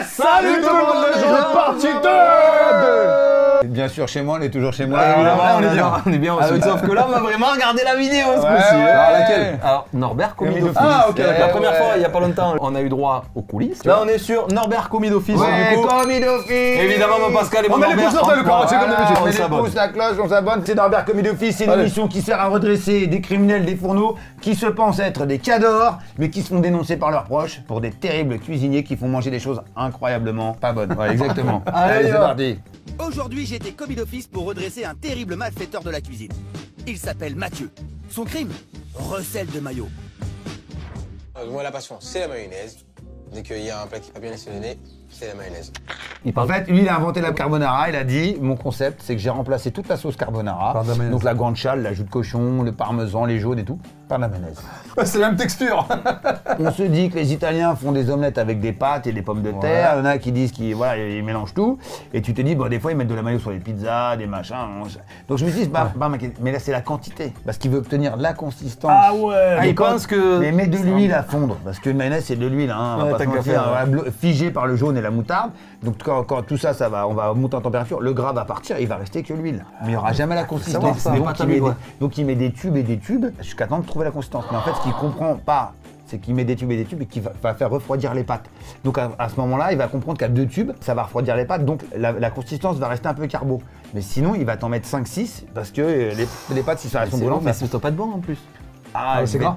Salut tout le monde, le jeu de partie 2. Bien sûr, chez moi, on est toujours chez moi. On est bien aussi. Sauf que là, on va vraiment regarder la vidéo ce coup-ci. Alors, laquelle? Alors, Norbert commis d'office. Ah, ok. La première fois, il y a pas longtemps, on a eu droit aux coulisses. Là, on est sur Norbert commis d'office. Ouais, du coup, commis d'office. évidemment, mon Pascal et mon On met les Norbert. pouces dans le corps, c'est comme d'habitude. On On met les s'abonne. pouces, la cloche, on s'abonne. C'est Norbert Commis d'Office, c'est une émission qui sert à redresser des criminels des fourneaux qui se pensent être des cadors, mais qui se font dénoncer par leurs proches pour des terribles cuisiniers qui font manger des choses incroyablement pas bonnes. Ouais, exactement. Allez, c'est parti. Aujourd'hui, j'ai été commis d'office pour redresser un terrible malfaiteur de la cuisine. Il s'appelle Mathieu. Son crime, recel de maillot. Moi, la passion, c'est la mayonnaise. Dès qu'il y a un plat qui n'est pas bien assaisonné, c'est la mayonnaise. En fait, lui, il a inventé la carbonara. Il a dit, mon concept, c'est que j'ai remplacé toute la sauce carbonara, Par de la mayonnaise. donc la guanciale, la jus de cochon, le parmesan, les jaunes et tout, par de la mayonnaise. C'est la même texture. On se dit que les Italiens font des omelettes avec des pâtes et des pommes de terre. Il y en a qui disent qu'ils voilà, ils mélangent tout. Et tu te dis, bon, des fois, ils mettent de la mayo sur les pizzas, des machins. Donc je me suis dit, mais là, c'est la quantité. Parce qu'il veut obtenir de la consistance. Ah ouais, il il pense que... Mais mets de l'huile à fondre. Parce que une mayonnaise, c'est de l'huile. Hein, on va Ouais, pas t'as se qu'à mentir, faire, figé par le jaune et la moutarde. Donc quand tout ça, on va monter en température. Le gras va partir, il va rester que l'huile. Mais il n'y aura jamais la consistance. ça. Donc il met des tubes et des tubes jusqu'à temps de trouver la consistance. Mais en fait, ce qu'il comprend pas, c'est qu'il met des tubes et qu'il va faire refroidir les pâtes. Donc à ce moment-là, il va comprendre qu'à 2 tubes, ça va refroidir les pâtes, donc la consistance va rester un peu carbo. Mais sinon, il va t'en mettre 5-6 parce que les pâtes, si ça reste brûlant, Mais c'est pas de bon en plus. ah, c'est gras.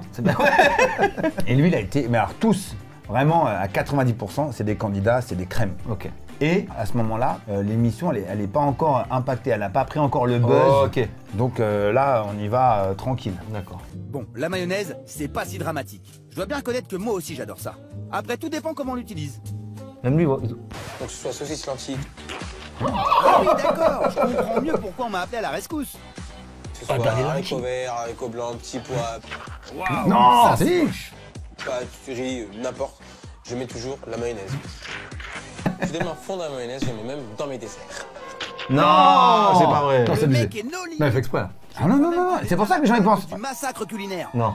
Et lui, il a été, mais alors tous, vraiment à 90%, c'est des candidats, c'est des crèmes. Ok. Et à ce moment-là, l'émission, elle est pas encore impactée, elle n'a pas pris encore le buzz. Oh, ok. Donc là, on y va tranquille. D'accord. Bon, la mayonnaise, c'est pas si dramatique. Je dois bien reconnaître que moi aussi j'adore ça. Après, tout dépend comment on l'utilise. Même lui, Donc, que ce soit saucisse lentilles, Ah oui, d'accord, je comprends mieux pourquoi on m'a appelé à la rescousse. que ce soit haricots verts, haricots blancs, petits pois, Non, si. pâtes, riz, n'importe. Je mets toujours la mayonnaise. Je mets à fond dans la mayonnaise, je mets même dans mes desserts. non, c'est pas vrai. Le mec est no Non, il limit. fait exprès. Ah non, c'est pour ça que les gens y pensent. Du massacre culinaire. Non.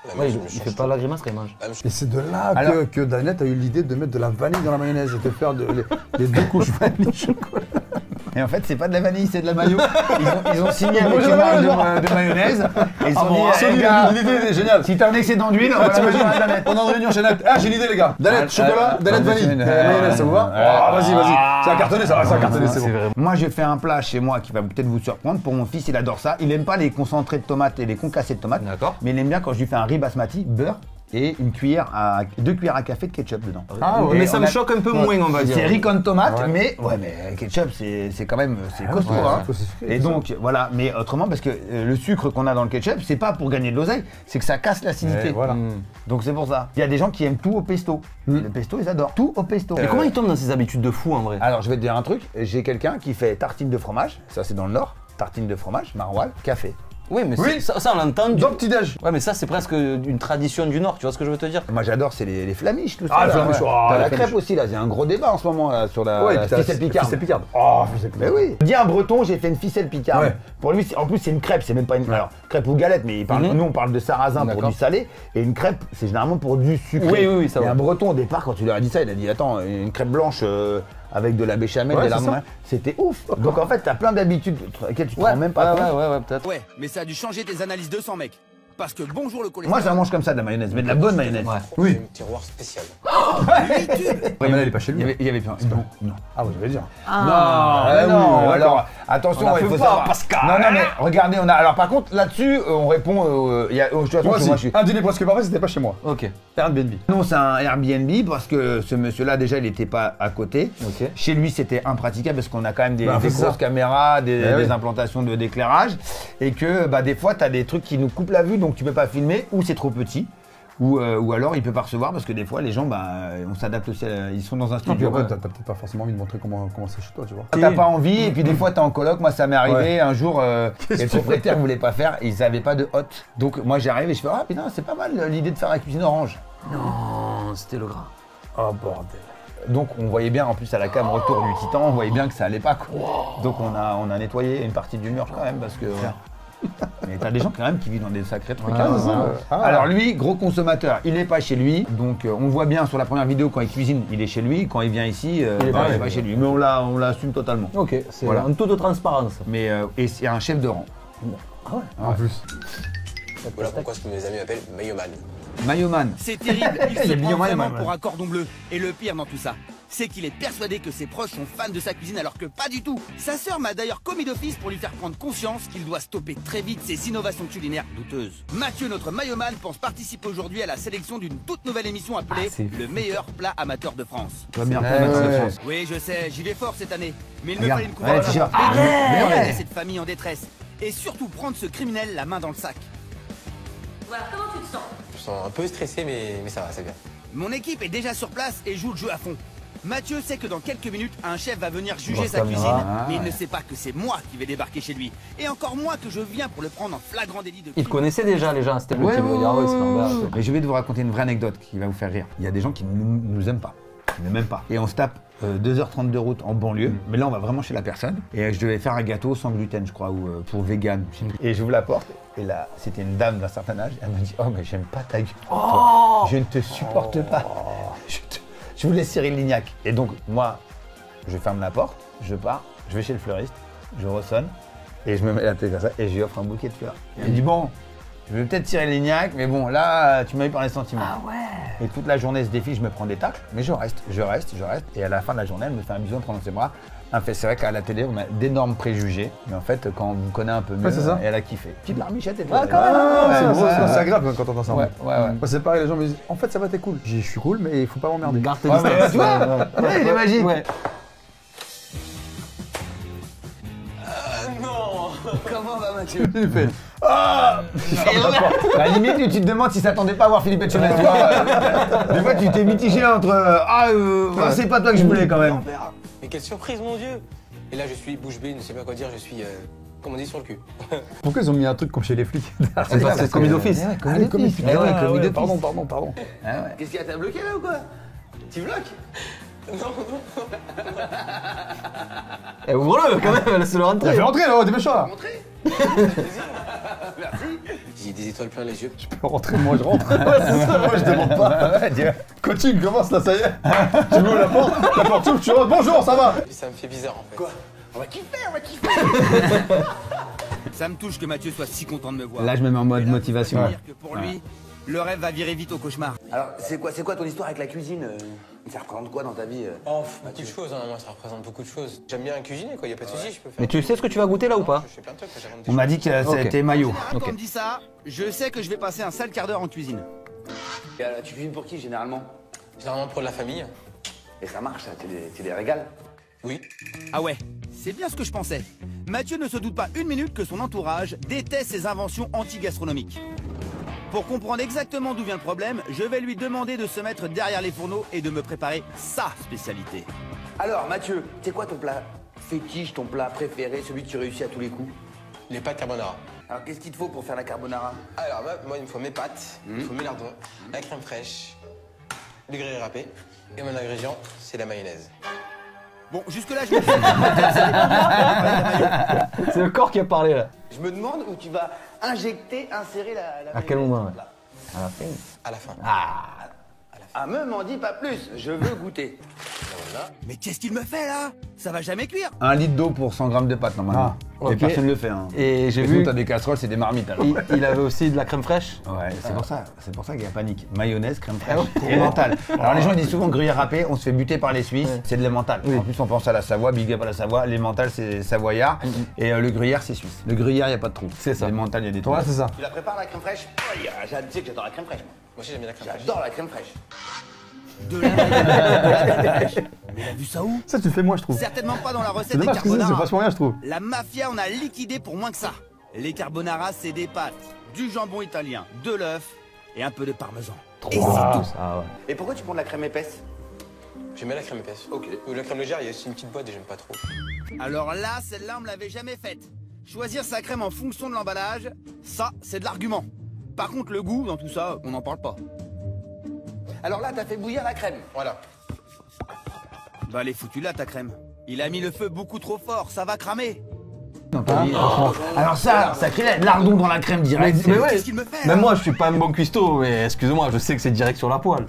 La Ouais, mayonnaise, il je fait change pas la grimace quand il mange. tout. La même chose. Et c'est de là Alors- que Danette a eu l'idée de mettre de la vanille dans la mayonnaise et de faire les 2 couches vanille chocolat. Et en fait, c'est pas de la vanille, c'est de la mayo. Ils ont signé avec une marque de mayonnaise. Et ils ont dit, eh, gars, L'idée est géniale. si t'as un excès d'huile, on va la mettre à la mettre. On est en réunion chez Danette. Ah, j'ai une idée, les gars. Danette, chocolat, Danette, vanille. ouais, Mayonnaise, ça vous va? Oh, vas-y. Ça a cartonné, ça a cartonné, c'est bon. vrai. Moi, j'ai fait un plat chez moi qui va peut-être vous surprendre. Pour mon fils, il adore ça. Il aime pas les concentrés de tomates et les concassés de tomates. D'accord. Mais il aime bien quand je lui fais un riz basmati, beurre et 2 cuillères à café de ketchup dedans. Ah ouais. Mais ça me choque un peu moins, on va dire. C'est riz con tomate, Ouais. mais ketchup, c'est quand même costaud. ouais, hein. faut se sucrer, Et ça. donc voilà, mais autrement parce que le sucre qu'on a dans le ketchup, c'est pas pour gagner de l'oseille, c'est que ça casse l'acidité. Et voilà. Donc c'est pour ça. Il y a des gens qui aiment tout au pesto. Le pesto, ils adorent tout au pesto. Mais comment il tombe dans ces habitudes de fou en vrai? Alors je vais te dire un truc, j'ai quelqu'un qui fait tartine de fromage, ça c'est dans le nord, tartine de fromage, maroilles, café. Oui, mais Oui. ça on l'entend. Dans le petit-déj. Ouais, mais ça c'est presque une tradition du Nord, tu vois ce que je veux te dire? Moi j'adore, c'est les flamiches, tout ça. Ah, les là, flamiches, ouais. oh, T'as les la flamiches. crêpe aussi, là, il y a un gros débat en ce moment là, sur la ficelle picarde. Ficelle picarde. Oh, ficelle Mais picarde. oui. Dis à un breton, j'ai fait une ficelle picarde. Ouais. Pour lui, en plus c'est une crêpe, c'est même pas une crêpe ou galette, mais nous on parle de sarrasin pour D'accord. du salé, et une crêpe c'est généralement pour du sucré. Oui, ça Et va. un breton au départ, quand tu lui as dit ça, il a dit attends, une crêpe blanche avec de la béchamel, Ouais, des c'est lardons, ça. c'était ouf. Donc en fait, t'as plein d'habitudes auxquelles tu te rends même pas compte. ouais, peut-être. Ouais, mais ça a dû changer tes analyses de sang, mec. Parce que bonjour le Moi, cholestérol. ça mange comme ça de la mayonnaise, mais de la bonne mayonnaise. Ouais. Oui. Un tiroir spécial. Mais là, elle est pas chez lui. Il y avait plus. Non. Ah, vous allez dire. Non, oui, alors attention, On la il fait faut pas, savoir. Pascal. Non, mais regardez, on a. Alors par contre, là-dessus, on répond. Il y a. De toute façon, Moi moi, aussi. Un dîner presque parfait, c'était pas chez moi. Ok. Airbnb. Non, c'est un Airbnb parce que ce monsieur-là, déjà, il n'était pas à côté. Ok. Chez lui, c'était impraticable parce qu'on a quand même des c'est grosses ça. caméras, des oui. implantations d'éclairage. Et que des fois, tu as des trucs qui nous coupent la vue, donc tu peux pas filmer, ou c'est trop petit. Ou alors il peut pas recevoir parce que des fois les gens on s'adapte aussi, ils sont dans un Et puis studio. après, t'as peut-être pas forcément envie de montrer comment c'est chez toi, tu vois. T'as pas envie et puis des fois t'es en coloc, moi ça m'est arrivé Ouais. un jour et le propriétaire voulait pas faire, ils avaient pas de hôte. Donc moi j'arrive et je fais ah putain c'est pas mal l'idée de faire la cuisine orange. Non, c'était le gras. Oh bordel. Donc on voyait bien en plus à la cam retour du Titan, on voyait bien que ça allait pas quoi. Donc on a nettoyé une partie du mur quand même parce que Mais t'as des gens quand même qui vivent dans des sacrés trucs. Ah, hein. c'est ça. Ah. Alors lui, gros consommateur, il n'est pas chez lui. Donc on voit bien sur la première vidéo quand il cuisine, il est chez lui. Quand il vient ici, Il est pas pas chez lui. Mais on l'assume totalement. Ok, c'est Voilà. en toute transparence. Mais et c'est un chef de rang. Ah ouais. En plus. Voilà pourquoi ce que mes amis m'appellent Mayoman. Mayoman. C'est terrible, il Il se est prend bien vraiment Mayoman. pour un cordon bleu. Et le pire dans tout ça, c'est qu'il est persuadé que ses proches sont fans de sa cuisine alors que pas du tout. Sa sœur m'a d'ailleurs commis d'office pour lui faire prendre conscience qu'il doit stopper très vite ses innovations culinaires douteuses. Mathieu, notre Mayoman, pense participer aujourd'hui à la sélection d'une toute nouvelle émission appelée c'est Le meilleur plat amateur de France. Toi bien Ouais, de ouais. France. Oui, je sais, j'y vais fort cette année. Mais il me Regarde, fallait une ouais, couverture. t-shirt. Pour Ouais. aider cette famille en détresse. Et surtout prendre ce criminel la main dans le sac. Voilà, comment tu te sens? Je me sens un peu stressé, mais ça va, c'est bien. Mon équipe est déjà sur place et joue le jeu à fond. Mathieu sait que dans quelques minutes, un chef va venir juger Bon, sa caméra. cuisine, Ah, mais il ouais. ne sait pas que c'est moi qui vais débarquer chez lui. Et encore moins que je viens pour le prendre en flagrant délit de Ils te connaissaient déjà les gens, c'était le petit dire, ah ouais, c'est Norbert. Mais je vais vous raconter une vraie anecdote qui va vous faire rire. Il y a des gens qui ne nous aiment pas, qui ne m'aiment pas. Et on se tape 2h30 de route en banlieue, mais là on va vraiment chez la personne. Et je devais faire un gâteau sans gluten, je crois, ou pour vegan. je sais plus. Et j'ouvre la porte, et là c'était une dame d'un certain âge. Elle m'a dit, oh mais j'aime pas ta gueule. toi. Je ne te supporte pas. Je voulais Cyril Lignac. Et donc moi, je ferme la porte, je pars, je vais chez le fleuriste, je ressonne, et je me mets la tête comme ça, et je lui offre un bouquet de fleurs. Et elle me dit, bon, je vais peut-être tirer Lignac, mais bon, là, tu m'as eu par les sentiments. Ah ouais. Et toute la journée, ce défi, je me prends des tacles, mais je reste. Et à la fin de la journée, elle me fait un bisou en prenant ses bras. Elle me fait, c'est vrai qu'à la télé, on a d'énormes préjugés, mais en fait, quand on vous connaît un peu mieux, c'est ça. elle a kiffé. Petite larmichette et tout. Ah, c'est ouais, gros, ouais, c'est ouais. agréable quand t'entends ça. Ouais, ouais, ouais. Moi, c'est pareil, les gens me disent, en fait, ça va, t'es cool. Je suis cool, mais il faut pas m'emmerder. Garde tes Ouais, mais distances. tu vois, ouais, il est magique. Ouais. Comment va Mathieu? Il fait, À la limite, tu te demandes si s'attendait pas à voir Philippe Etchebest. Tu vois. Des fois, tu t'es mitigé entre c'est pas toi que je voulais quand même. Mais quelle surprise, mon Dieu! Et là, je suis bouche bée, ne sais pas quoi dire, je suis, comme on dit, sur le cul. pourquoi ils ont mis un truc comme chez les flics? C'est pas c'est commis d'office. Ouais, Allez, comme d'office. Eh ouais, commis d'office. Pardon. Ah ouais. Qu'est-ce qu'il y a, t'as bloqué là ou quoi? Tu bloques? Eh, ouvre-le quand même, laisse-le Il a rentrer. fait rentrer là, dépêche-toi là. J'ai des étoiles plein les yeux. Tu peux rentrer, moi je rentre. Ouais, c'est ça, moi je demande pas. Ouais, tu vois. Coaching commence là, ça y est. Tu m'ouvres la porte s'ouvre, tu rentres, bonjour, ça va. Ça me fait bizarre en fait. Quoi? On va kiffer. Ça me touche que Mathieu soit si content de me voir. Là, je me mets en mode Mais là, motivation. faut dire que pour lui, le rêve va virer vite au cauchemar. Alors, c'est quoi ton histoire avec la cuisine Ça représente quoi dans ta vie Oh, beaucoup de choses, hein. Moi ça représente beaucoup de choses. J'aime bien cuisiner quoi, y a pas de soucis, je peux faire. Mais tu sais ce que tu vas goûter là ou pas? Je fais plein de trucs, j'invente des On m'a choses. dit que c'était maillot. Quand Ok. on me dit ça, je sais que je vais passer un sale quart d'heure en cuisine. Et, tu cuisines pour qui généralement Généralement pour de la famille. Et ça marche, ça, tu les régales. Oui. Ah ouais, c'est bien ce que je pensais. Mathieu ne se doute pas une minute que son entourage déteste ses inventions anti-gastronomiques. Pour comprendre exactement d'où vient le problème, je vais lui demander de se mettre derrière les fourneaux et de me préparer sa spécialité. Alors, Mathieu, c'est quoi ton plat fétiche, ton plat préféré, celui que tu réussis à tous les coups? Les pâtes carbonara. Alors, qu'est-ce qu'il te faut pour faire la carbonara? Alors moi il me faut mes pâtes, il me faut mes lardons, la crème fraîche, le gruyère râpé. Et mon ingrédient, c'est la mayonnaise. Bon, jusque-là, je me C'est le corps qui a parlé là. Je me demande où tu vas insérer la À quel mayonnaise moment, dans ouais. ton plat. À la fin. À la fin. Ah, me m'en dis pas plus, je veux goûter. Mais qu'est-ce qu'il me fait là? Ça va jamais cuire. 1 litre d'eau pour 100 grammes de pâtes normalement. ok. Et personne ne le fait. Hein. Et j'ai Et vu, nous, t'as des casseroles, c'est des marmites alors. il avait aussi de la crème fraîche. Ouais, c'est pour ça qu'il y a panique. Mayonnaise, crème fraîche et mental. Alors les gens disent souvent gruyère râpé, on se fait buter par les Suisses, c'est de l'emmental. En plus on pense à la Savoie, big up à la Savoie, l'emmental c'est savoyard et le gruyère c'est suisse. Le gruyère il n'y a pas de trou. C'est ça. L'emmental il y a des trous. Ouais, c'est ça. Tu la prépares la crème fraîche? Oh, tu sais que j'adore la crème fraîche. Moi Moi aussi j'aime bien la crème fraîche. J'adore la crème fraîche. De la crème fraîche. Mais il a vu ça où? Ça, tu fais moi, je trouve. Certainement pas dans la C'est recette des dommage que c'est carbonara. vachement rien, je trouve. La mafia en a liquidé pour moins que ça. Les carbonara, c'est des pâtes, du jambon italien, de l'œuf et un peu de parmesan. Et c'est tout. Ah ouais. Et pourquoi tu prends de la crème épaisse? J'aime bien la crème épaisse. Ok. Ou la crème légère, il y a aussi une petite boîte et j'aime pas trop. Alors là, celle-là, on me l'avait jamais faite. Choisir sa crème en fonction de l'emballage, ça, c'est de l'argument. Par contre, le goût, dans tout ça, on n'en parle pas. Alors là, t'as fait bouillir la crème. Voilà. Bah, elle est foutue là, ta crème. Il a mis le feu beaucoup trop fort, ça va cramer. Non, t'as dit, franchement. Alors ça crée lardon dans la crème direct. Mais ouais, Qu'est-ce qu'il me fait, là même moi je suis pas un bon cuistot, mais excuse-moi, je sais que c'est direct sur la poêle.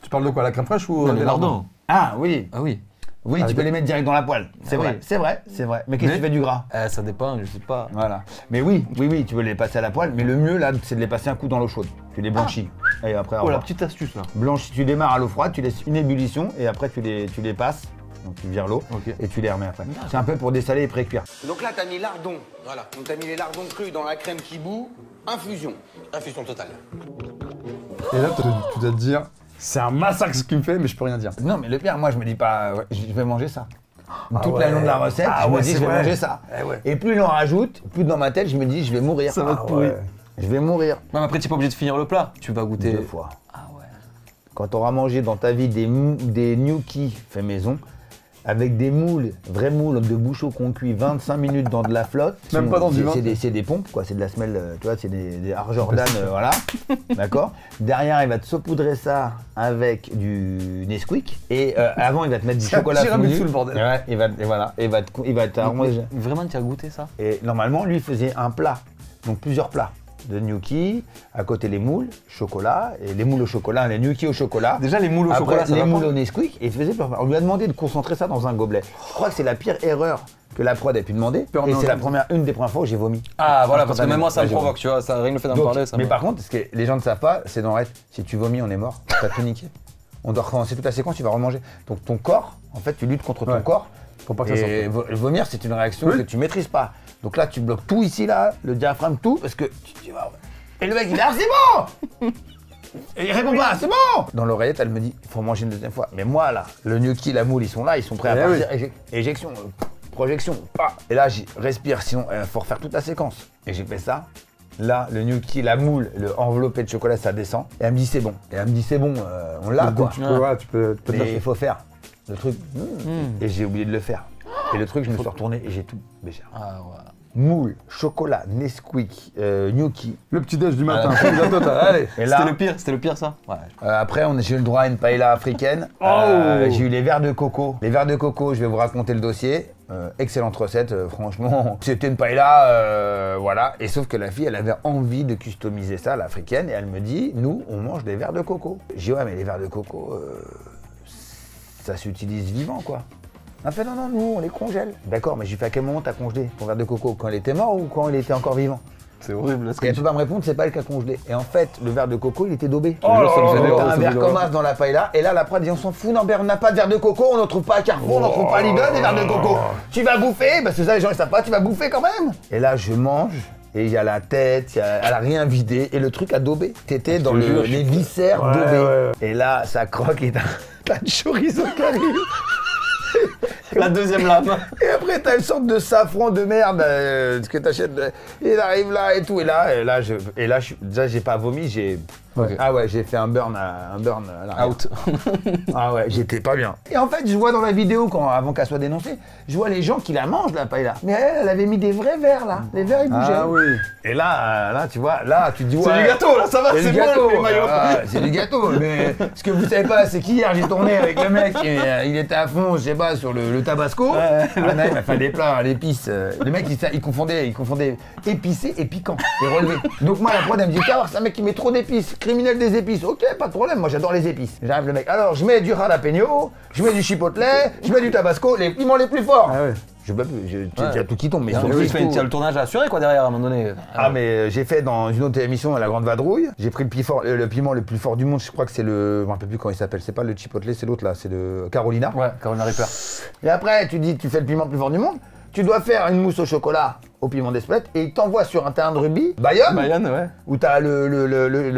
Tu parles de quoi, la crème fraîche ou Non, des les lardons? lardons. Ah oui. Ah oui. Oui, tu peux les mettre direct dans la poêle. C'est vrai, c'est vrai, c'est vrai. Mais qu'est-ce que tu fais du gras? Ça dépend, je sais pas. Voilà. Mais oui, tu peux les passer à la poêle. Mais le mieux là, c'est de les passer un coup dans l'eau chaude. Tu les blanchis. Et après, au Oh la revoir. petite astuce là. Tu démarres à l'eau froide, tu laisses une ébullition et après tu les passes. Donc tu vires l'eau Ok. et tu les remets après. C'est un peu pour dessaler et pré-cuire. Donc là, t'as mis lardon. Voilà, Donc t'as mis les lardons crus dans la crème qui bout. Infusion. infusion totale. Et là, tu dois te dire, c'est un massacre ce qu'il me fait, mais je peux rien dire. Non mais le pire, moi je me dis pas, ouais, je vais manger ça. Toute ouais. la long de la recette, Ah je me ouais, dis c'est je vais vrai. manger ça. Eh ouais. Et plus il en rajoute, plus dans ma tête je me dis je vais mourir. Ça va te pourrir. Je vais mourir. Non, mais après t'es pas obligé de finir le plat. Tu vas goûter. 2 fois. Ah ouais. Quand tu auras mangé dans ta vie des gnocchis fait maison, avec des moules, vrais moules de bouchons qu'on cuit 25 minutes dans de la flotte. Même pas dans du vin. C'est des pompes, quoi. C'est de la semelle, tu vois, c'est des Air Jordan, voilà. D'accord. Derrière, il va te saupoudrer ça avec du Nesquik. Et avant, il va te mettre du C'est un chocolat fondu. tiramisu, le bordel. Ouais, il va t'arranger. Vraiment, tu as goûté ça? Et normalement, lui, il faisait un plat, donc plusieurs plats de gnocchi, à côté les moules, chocolat, et les moules au chocolat, les gnocchis au chocolat. Déjà, les moules au Après, chocolat, ça les va moules pas. au Nesquik, et il faisait plein. On lui a demandé de concentrer ça dans un gobelet. Je crois que c'est la pire erreur que la prod ait pu demander, et c'est une des premières fois où j'ai vomi. Ah voilà, parce que même moi ça me Ouais, j'ai provoque, tu vois, ça rien le fait d'en Donc, parler. Ça mais me- par contre, ce que les gens ne savent pas, c'est dans Red, si tu vomis, on est mort, t'as tout niqué. On doit recommencer toute la séquence, tu vas remanger. Donc ton corps, en fait, tu luttes contre ton Ouais. corps. Faut pas que ça sorte. Et vomir, c'est une réaction que tu maîtrises pas. Donc là, tu bloques tout ici, là, le diaphragme, tout, parce que tu te dis, ah ouais. Et le mec, il dit, ah, c'est bon. Et il répond pas, c'est bon. Dans l'oreillette, elle me dit, il faut manger une deuxième fois. Mais moi, là, le gnocchi, la moule, ils sont là, ils sont prêts à Eh partir. Éjection, projection, pas. Et là, j'y respire, sinon, il faut refaire toute la séquence. Et j'ai fait ça. Là, le gnocchi, la moule, le enveloppé de chocolat, ça descend. Et elle me dit, c'est bon. Et elle me dit, c'est bon, on l'a, Donc quoi. tu peux te Mais la il faire. faut faire le truc. Et j'ai oublié de le faire. Et le truc, je me suis retourné et j'ai tout déjà. Ah ouais. Moule, chocolat, Nesquik, gnocchi. Le petit déj du matin, c'est la totale. Allez. Et là, C'était le pire ça? Ouais. après, j'ai eu le droit à une paella africaine. J'ai eu les verres de coco. Les verres de coco, je vais vous raconter le dossier. Excellente recette, franchement. C'était une paella, voilà. Et sauf que la fille, elle avait envie de customiser ça, l'africaine. Et elle me dit, nous, on mange des verres de coco. J'ai dit, ouais, mais les verres de coco, ça s'utilise vivant, quoi. Elle fait, non, nous, on les congèle. D'accord, mais j'ai fait à quel moment t'as congelé ton verre de coco? Quand il était mort ou quand il était encore vivant? C'est horrible. Et elle peut pas me répondre, c'est pas elle qui a congelé. Et en fait, le verre de coco, il était daubé. Oh là là J'avais là là, un ça verre me comme donne. as dans la paella. Et là, la prod dit, on s'en fout, Norbert, on n'a pas de verre de coco, on n'en trouve pas à Carrefour, on n'en trouve pas à Lidl, des verres de coco. Tu vas bouffer, parce que ça, les gens, ils savent pas, tu vas bouffer quand même. Et là, je mange. Et il y a la tête, elle a rien vidé, et le truc a daubé. T'étais dans les viscères daubés. ouais. Et là, ça croque et t'as de chorizo qui arrive. La deuxième lame. Et après, t'as une sorte de safran de merde, ce que t'achètes. Il arrive là et tout. Déjà, j'ai pas vomi, j'ai. Ouais. Ah ouais, j'ai fait un burn à l'arrière. Out. Ah ouais, j'étais pas bien. Et en fait, je vois dans la vidéo, avant qu'elle soit dénoncée, je vois les gens qui la mangent, la paella. Mais elle avait mis des vrais verres là. Les verres, ils bougeaient. Ah oui. Et là, tu vois, là, tu te dis, ouais. C'est du gâteau là, ça va, C'est c'est du bon gâteau, les maillots. c'est du gâteau, mais ce que vous savez pas, c'est qu'hier j'ai tourné avec le mec, et, il était à fond, je sais pas, sur le tabasco. Il m'a fait des plats à l'épice. Le mec, il confondait épicé et piquant, et relevé. Donc moi, la prod, elle me dit, tiens, c'est un mec qui met trop d'épices, criminel des épices. Ok, pas de problème, moi j'adore les épices. J'arrive le mec, alors je mets du jalapeno, je mets du chipotle, je mets du tabasco, les piments les plus forts. Ah ouais. Je peux plus, il y a tout qui tombe, mais Tu surtout- as le tournage à assurer quoi derrière à un moment donné. Ah mais j'ai fait dans une autre émission, La Grande Vadrouille, j'ai pris le piment le plus fort du monde, je crois que c'est je me rappelle plus comment il s'appelle, c'est pas le chipotle, c'est l'autre là, c'est le Carolina. Ouais, Carolina Reaper. Et après tu fais le piment le plus fort du monde, tu dois faire une mousse au chocolat au piment d'Espelette et il t'envoie sur un terrain de rugby, Bayonne, Bayonne, ouais. où t'as le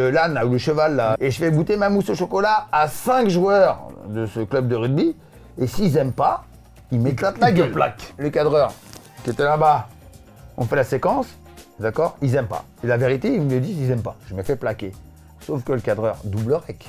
l'âne là, ou le cheval là, et je fais goûter ma mousse au chocolat à 5 joueurs de ce club de rugby, et s'ils aiment pas, ils m'éclatent la gueule. Le cadreur qui était là-bas, on fait la séquence, d'accord, ils aiment pas. Et la vérité, ils me disent ils aiment pas. Je me fais plaquer. Sauf que le cadreur, double rec.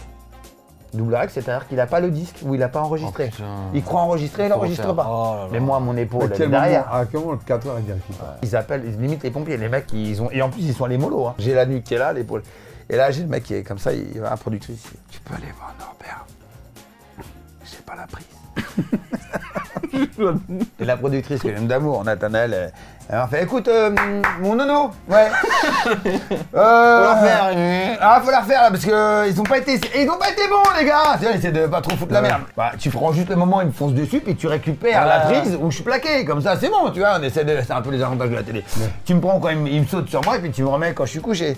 Double rec, c'est-à-dire qu'il a pas le disque ou il a pas enregistré. putain. Il croit enregistrer, il n'enregistre pas. Oh là là. Mais moi, mon épaule, À elle est quel moment, derrière. le 4 heures, il vérifie pas. Ils appellent, ils limitent les pompiers. Les mecs, et en plus, ils sont à les mollo. Hein. J'ai la nuque qui est là, l'épaule. Et là, j'ai le mec qui est comme ça, il va à la productrice. Tu peux aller voir Norbert. J'ai pas la prise. Et la productrice que j'aime d'amour, Nathanaël, elle m'a fait écoute, mon nono, ouais. Faut la refaire. Ah, faut la refaire là, parce que ils ont pas été bons, les gars. Tu vois, essaie de pas trop foutre la merde. Bah, tu prends juste le moment où ils me foncent dessus, puis tu récupères la prise où je suis plaqué. Comme ça, c'est bon, tu vois. On essaie de. C'est un peu les avantages de la télé. Tu me prends quand il me saute sur moi, et puis tu me remets quand je suis couché.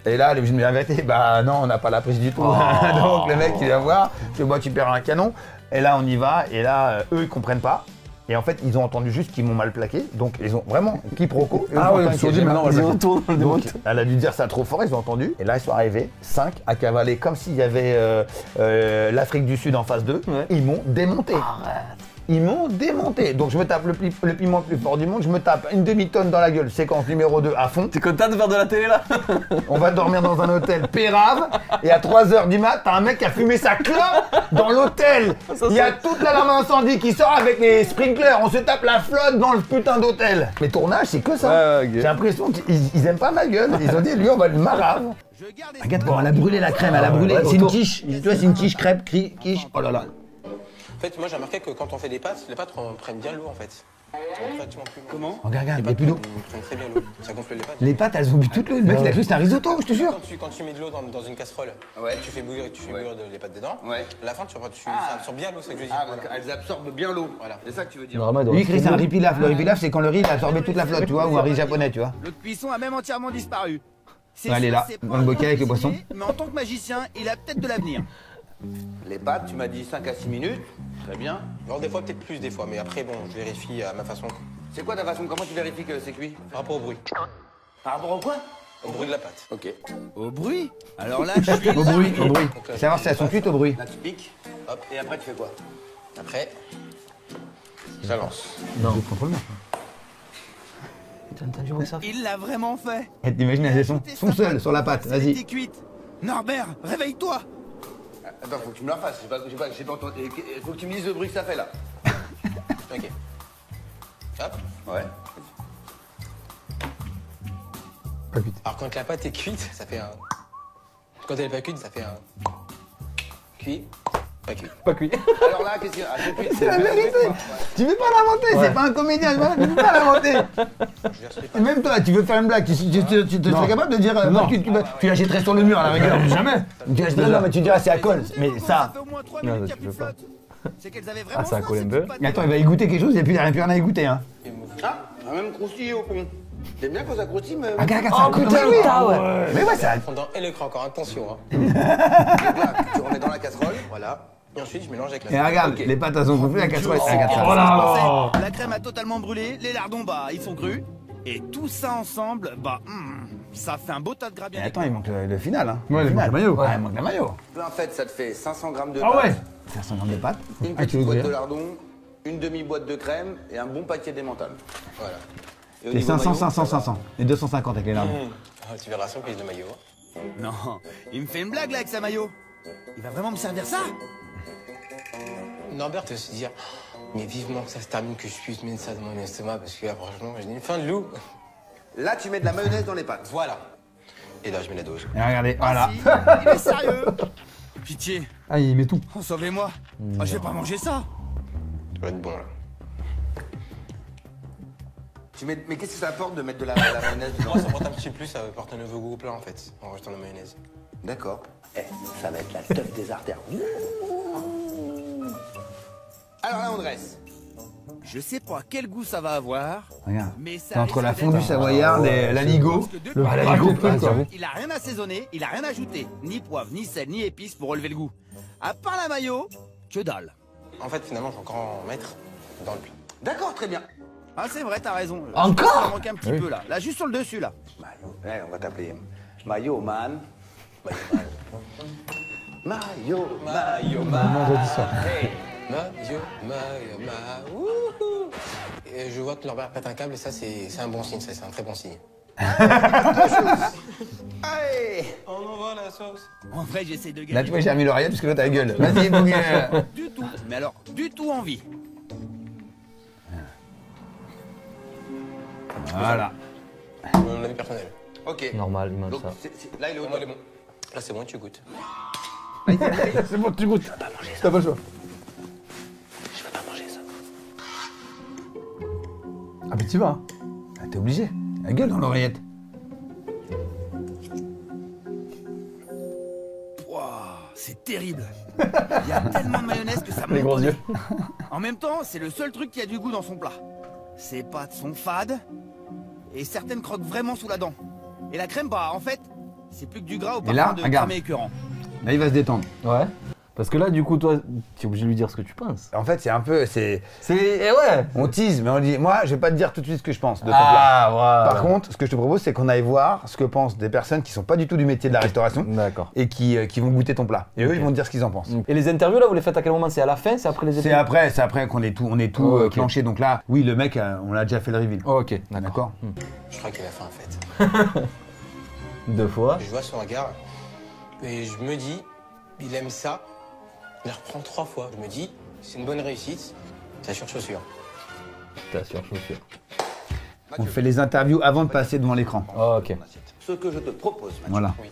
Et là, je me dis la vérité, bah non, on n'a pas la prise du tout. Donc le mec, il vient voir, je vois, tu perds un canon. Et là, on y va, et là, eux, ils comprennent pas. Et en fait, ils ont entendu juste qu'ils m'ont mal plaqué. Donc, ils ont vraiment quiproquo. Ah ouais, ils se sont dit maintenant, on va le plaquer. Donc, elle a dû dire ça trop fort, ils ont entendu. Et là, ils sont arrivés, 5, à cavaler comme s'il y avait l'Afrique du Sud en phase 2. Ouais. Ils m'ont démonté. Ils m'ont démonté. Donc je me tape le piment le plus fort du monde, je me tape une demi-tonne dans la gueule, séquence numéro 2 à fond. T'es content de faire de la télé là? On va dormir dans un hôtel pérave et à 3h du mat, t'as un mec qui a fumé sa clope dans l'hôtel. Il y a toute l'alarme incendie qui sort avec les sprinklers, on se tape la flotte dans le putain d'hôtel. Les tournages, c'est que ça. Ouais, okay. J'ai l'impression qu'ils aiment pas ma gueule, ils ont dit lui on va le marave. Regarde comment elle a brûlé la crème, elle a brûlé, c'est une quiche, tu vois c'est une quiche crêpe, quiche, oh là là. En fait, moi j'ai remarqué que quand on fait des pâtes, les pâtes prennent bien l'eau en fait. Comment? Regarde, il n'y a plus d'eau. Prennent très bien l'eau, ça gonfle les pâtes. Les pâtes, elles ont bu toute l'eau. Le mec, il a cru que c'était un risotto, je te jure. Quand tu mets de l'eau dans une casserole, tu fais bouillir les pâtes dedans. À la fin, ça absorbe bien l'eau, c'est ce que je veux dire. Ah, voilà. Elles absorbent bien l'eau. Voilà. C'est ça que tu veux dire. Lui, c'est un riz pilaf. Le riz pilaf, c'est quand le riz a absorbé toute la flotte, tu vois, ou un riz japonais, tu vois. L'eau de cuisson a même entièrement disparu. Elle est là, dans le bocal avec le poisson. Mais en tant que magicien, il a peut-être de l'avenir. Les pâtes, tu m'as dit 5 à 6 minutes. Très bien. Alors des fois, peut-être plus des fois, mais après, bon, je vérifie à ma façon. C'est quoi ta façon? Comment tu vérifies que c'est cuit? Par rapport au bruit. Par rapport au quoi? Au bruit de la pâte. Ok. Au bruit? Alors là, je suis... Au bruit. Savoir si elles sont cuites au bruit. Là, tu piques. Hop. Et après, tu fais quoi? Après, ça lance. Non, je contrôle bien. Il l'a vraiment fait. Et t'imagines, elles sont seules sur la pâte, vas-y. T'es cuite. Norbert, réveille-toi. Attends, faut que tu me la fasses. J'ai pas entendu. Faut que tu me dises le bruit que ça fait là. Ok. Hop. Ouais. Pas cuite. Alors quand la pâte est cuite, ça fait un... Quand elle est pas cuite, ça fait un... Cuit. Pas cuit. Pas cuit. Alors là, qu'est-ce qu'il y a? C'est la vérité. Tu veux pas l'inventer, c'est pas un comédien, tu veux pas l'inventer. Et même toi, tu veux faire une blague, tu serais capable de dire non, tu la jetterais sur le mur à la rigueur. Jamais. Tu non, mais tu diras c'est à colle. Mais ça. Non, tu peux pas. C'est qu'elles avaient vraiment ça a collé un peu. Mais attends, il va y goûter quelque chose et puis il n'y a rien à y goûter. Hein. Ah, même croustillé au con. T'aimes bien quand ça croustille, mais. Ah, regarde, ça putain, ouais. Mais ouais, ça. Fondant et le cran, encore attention. Hein. Tu remets dans la casserole, voilà. Et ensuite, je mélange avec la Et regarde, les pâtes elles sont gonflées, la casserole c'est la casserole. Oh, la crème a totalement brûlé, les lardons, bah, ils sont crus. Et tout ça ensemble, bah, ça fait un beau tas de gras bien. Et attends, il manque le final. Hein. Ouais, il manque le maillot. Ouais, il manque le maillot. En fait, ça te fait 500 grammes de pâte. Ah ouais. 500 grammes de pâte. Une petite boîte de lardons, une demi-boîte de crème et un bon paquet d'emmental. Voilà. Et 500, 500, 500. Et 250 avec les lardons. Tu verras son prise de maillot. Non, il me fait une blague là avec sa maillot. Il va vraiment me servir ça? Norbert va se dire, mais vivement que ça se termine, que je puisse mettre ça dans mon estomac, parce que là, franchement, j'ai une faim de loup. Là, tu mets de la mayonnaise dans les pâtes. Voilà. Et là, je mets la dose. Et regardez, voilà. Si, il est sérieux. Pitié. Ah, il met tout. Oh, sauvez-moi. Oh, je vais pas manger ça. Ça va être bon, là. Mais qu'est-ce que ça apporte de mettre de la mayonnaise dedans? Moi, ça apporte un petit plus, ça apporte un nouveau goût au plat, en fait, en rajoutant la mayonnaise. D'accord. Ça va être la teuf des artères. Alors là, on dresse. Je sais pas quel goût ça va avoir. Regarde. Mais C'est entre la fondue savoyarde et l'aligot. Il a rien assaisonné, il a rien ajouté. Ni poivre, ni sel, ni épices pour relever le goût. À part la mayo, que dalle. En fait, finalement, je vais encore en mettre dans le plat. D'accord, très bien. Ah, c'est vrai, t'as raison. Encore? Ça manque un petit peu là. Là, juste sur le dessus là. Mayo. Ouais, on va t'appeler Mayo Man. Mayo Man. Maman, j'ai dit ça. Wouhou. Et je vois que Norbert pète un câble et ça, c'est un bon signe, ça, c'est un très bon signe. Allez. On envoie la sauce. En vrai, j'essaie de gagner. Là, tu vois, j'ai remis l'oreillette parce que là, t'as la gueule. Vas-y, bouge. Du tout. Mais alors, du tout envie. Voilà. Mon avis personnel. Ok. Normal, il mange Donc, ça. là, il est au Moi, top. il est bon. Là, c'est bon, tu goûtes. C'est bon, tu goûtes. T'as pas le choix. Je peux pas manger ça. mais tu vas. Ah, t'es obligé. La gueule dans l'oreillette. C'est terrible. Il y a tellement de mayonnaise que ça monte. Les gros au nez. yeux. En même temps, c'est le seul truc qui a du goût dans son plat. Ses pâtes sont fades et certaines croquent vraiment sous la dent. Et la crème, bah en fait, c'est plus que du gras au Et là, parfum de regarde. cramé écœurant. Là, il va se détendre. Ouais. Parce que là, du coup, toi, tu es obligé de lui dire ce que tu penses. En fait, c'est un peu. C'est. Eh ouais. On tease, mais on dit. Moi, je vais pas te dire tout de suite ce que je pense de ton plat. Ah, voilà. Par contre, ce que je te propose, c'est qu'on aille voir ce que pensent des personnes qui sont pas du tout du métier de la restauration D'accord. et qui vont goûter ton plat. Et eux, Ok. ils vont te dire ce qu'ils en pensent. Et les interviews, là, vous les faites à quel moment? C'est à la fin? C'est après les C'est interviews? après qu'on est tout, Oh, ok. clenché. Donc là, oui, le mec, on a déjà fait le reveal. Oh, ok, d'accord. D'accord. Je crois qu'il a faim en fait. 2 fois. Je vois son regard et je me dis, il aime ça. Il reprend 3 fois. Je me dis, c'est une bonne réussite. Ta chaussure. T'as sur chaussure. On fait les interviews avant de passer devant l'écran. Oh, ok. Ce que je te propose, Mathieu, Voilà. Oui.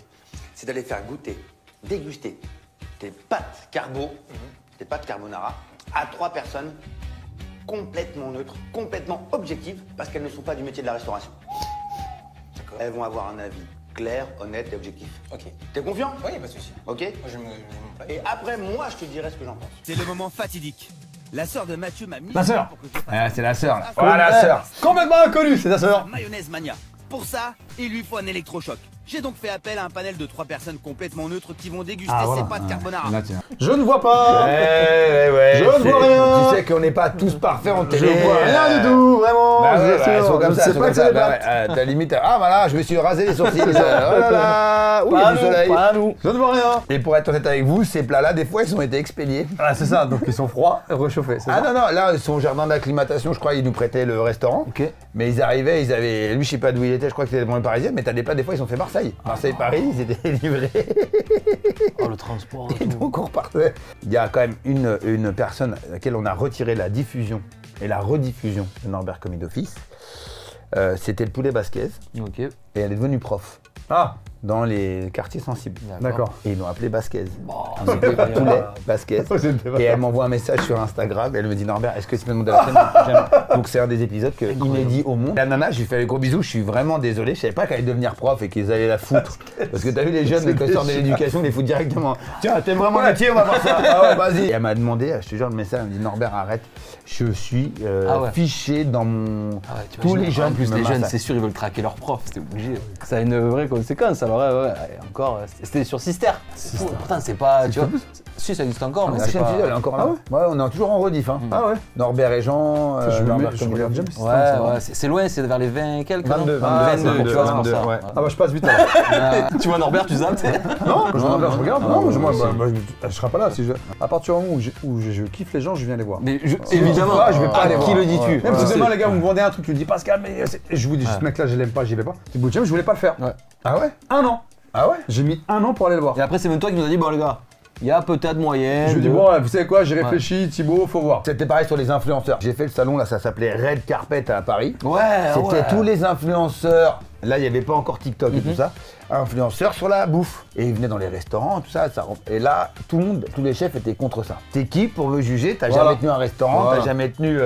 c'est d'aller faire goûter, déguster tes pâtes carbo, tes pâtes carbonara, à 3 personnes complètement neutres, complètement objectives, parce qu'elles ne sont pas du métier de la restauration. D'accord. Elles vont avoir un avis clair, honnête et objectif. Ok. T'es confiant? Oui, pas de souci. Ok. Moi, je me plains. Et après, moi, je te dirai ce que j'en pense. C'est le moment fatidique. La sœur de Mathieu m'a mis La sœur. pour que je fasse Ah, c'est la sœur, là. Ah, Voilà, la sœur. Complètement inconnu, c'est ta sœur. Mayonnaise mania. Pour ça, il lui faut un électrochoc. J'ai donc fait appel à un panel de 3 personnes complètement neutres qui vont déguster ces pâtes carbonara. Là, tiens. Je ne vois pas. Ouais. Je ne vois rien. Tu sais qu'on n'est pas tous parfaits en télé. Je vois rien du tout, vraiment. Bah je ouais, vous assure, elles sont comme je ça, sais elles sont pas comme que c'est ça. les Bah pâtes. ouais, t'as limite. Ah voilà, je me suis rasé les sourcils. Oh là là. Ouh, il y a du soleil. Pas nous. Je ne vois rien. Et pour être honnête avec vous, ces plats-là, des fois, ils ont été expédiés. Ah, c'est ça, donc ils sont froids et réchauffés. c'est Ah ça. non, non, là, son jardin d'acclimatation, je crois, il nous prêtait le restaurant. Ok. Mais ils arrivaient, ils avaient. Lui, je sais pas d'où il était, je crois que c'était dans les Parisiens, mais t'as des plats, des fois, ils ont fait Marseille. Marseille-Paris, ils étaient livrés. Oh, le transport. Et donc, on repartait. Il y a quand même une personne à laquelle on a retiré la diffusion et la rediffusion de Norbert Comedy d'Office. C'était le poulet Basquez. Ok. Et elle est devenue prof Ah, dans les quartiers sensibles. d'accord. Et ils l'ont appelée Basquez. On était poulet Basquez. Et elle m'envoie un message sur Instagram. Elle me dit Norbert, est-ce que c'est le nom de la chaîne? Jamais. Donc c'est un des épisodes inédit au monde. La nana, je lui fais les gros bisous. Je suis vraiment désolé. Je savais pas qu'elle allait devenir prof et qu'ils allaient la foutre. Parce que t'as vu les jeunes, les sortent de l'éducation, ils les foutent directement. Tiens, t'aimes vraiment le métier, on va voir ça. Ah ouais, vas-y. Et elle m'a demandé, je te jure le message, elle me dit Norbert, arrête. Je suis Ah ouais. fiché dans mon. Ah ouais, Tous les jeunes en plus me les jeunes, massacrent. c'est sûr, ils veulent traquer leur prof, c'était obligé. Ça a une vraie conséquence. Alors, ouais, encore, c'était sur Sister. Pourtant, c'est pas. Tu vois, si, ça existe encore, mais La c'est chaîne pas. fidèle, elle est encore là. Ouais, on est toujours en rediff. Hein. Ah ouais. Norbert et Jean. Je me Norbert mets- je comme regarde il jamais. est. Ouais, ouais, c'est loin, c'est vers les 20 et quelques. 22, non 22, tu vois, c'est pour 22, ça. ouais. Ah bah je passe vite alors. Tu vois Norbert, tu zappes. Non, je regarde. Non, non, moi, si. je serai pas là. Si je... À partir du moment où je kiffe les gens, je viens les voir. Mais évidemment, Ah, je vais pas à aller qui voir. le dis-tu Même si Ouais. demain les gars vous me vendez un truc, tu me dis Pascal, mais je vous dis, ce mec là je l'aime pas, j'y vais pas. C'est Boutième, je voulais pas le faire. Ouais. Ah ouais? 1 an. Ah ouais? J'ai mis 1 an pour aller le voir. Et après, c'est même toi qui nous a dit, bon les gars, il y a peut-être moyen. Je lui dis bon, vous savez quoi, j'ai réfléchi, Thibaut, faut voir. C'était pareil sur les influenceurs. J'ai fait le salon, là, ça s'appelait Red Carpet à Paris. Ouais, C'était ouais. tous les influenceurs. Là, il n'y avait pas encore TikTok et tout ça. Influenceurs sur la bouffe. Et ils venaient dans les restaurants, tout ça. Et là, tout le monde, tous les chefs étaient contre ça. T'es qui pour me juger? T'as Voilà. jamais tenu un restaurant, Voilà. t'as jamais tenu.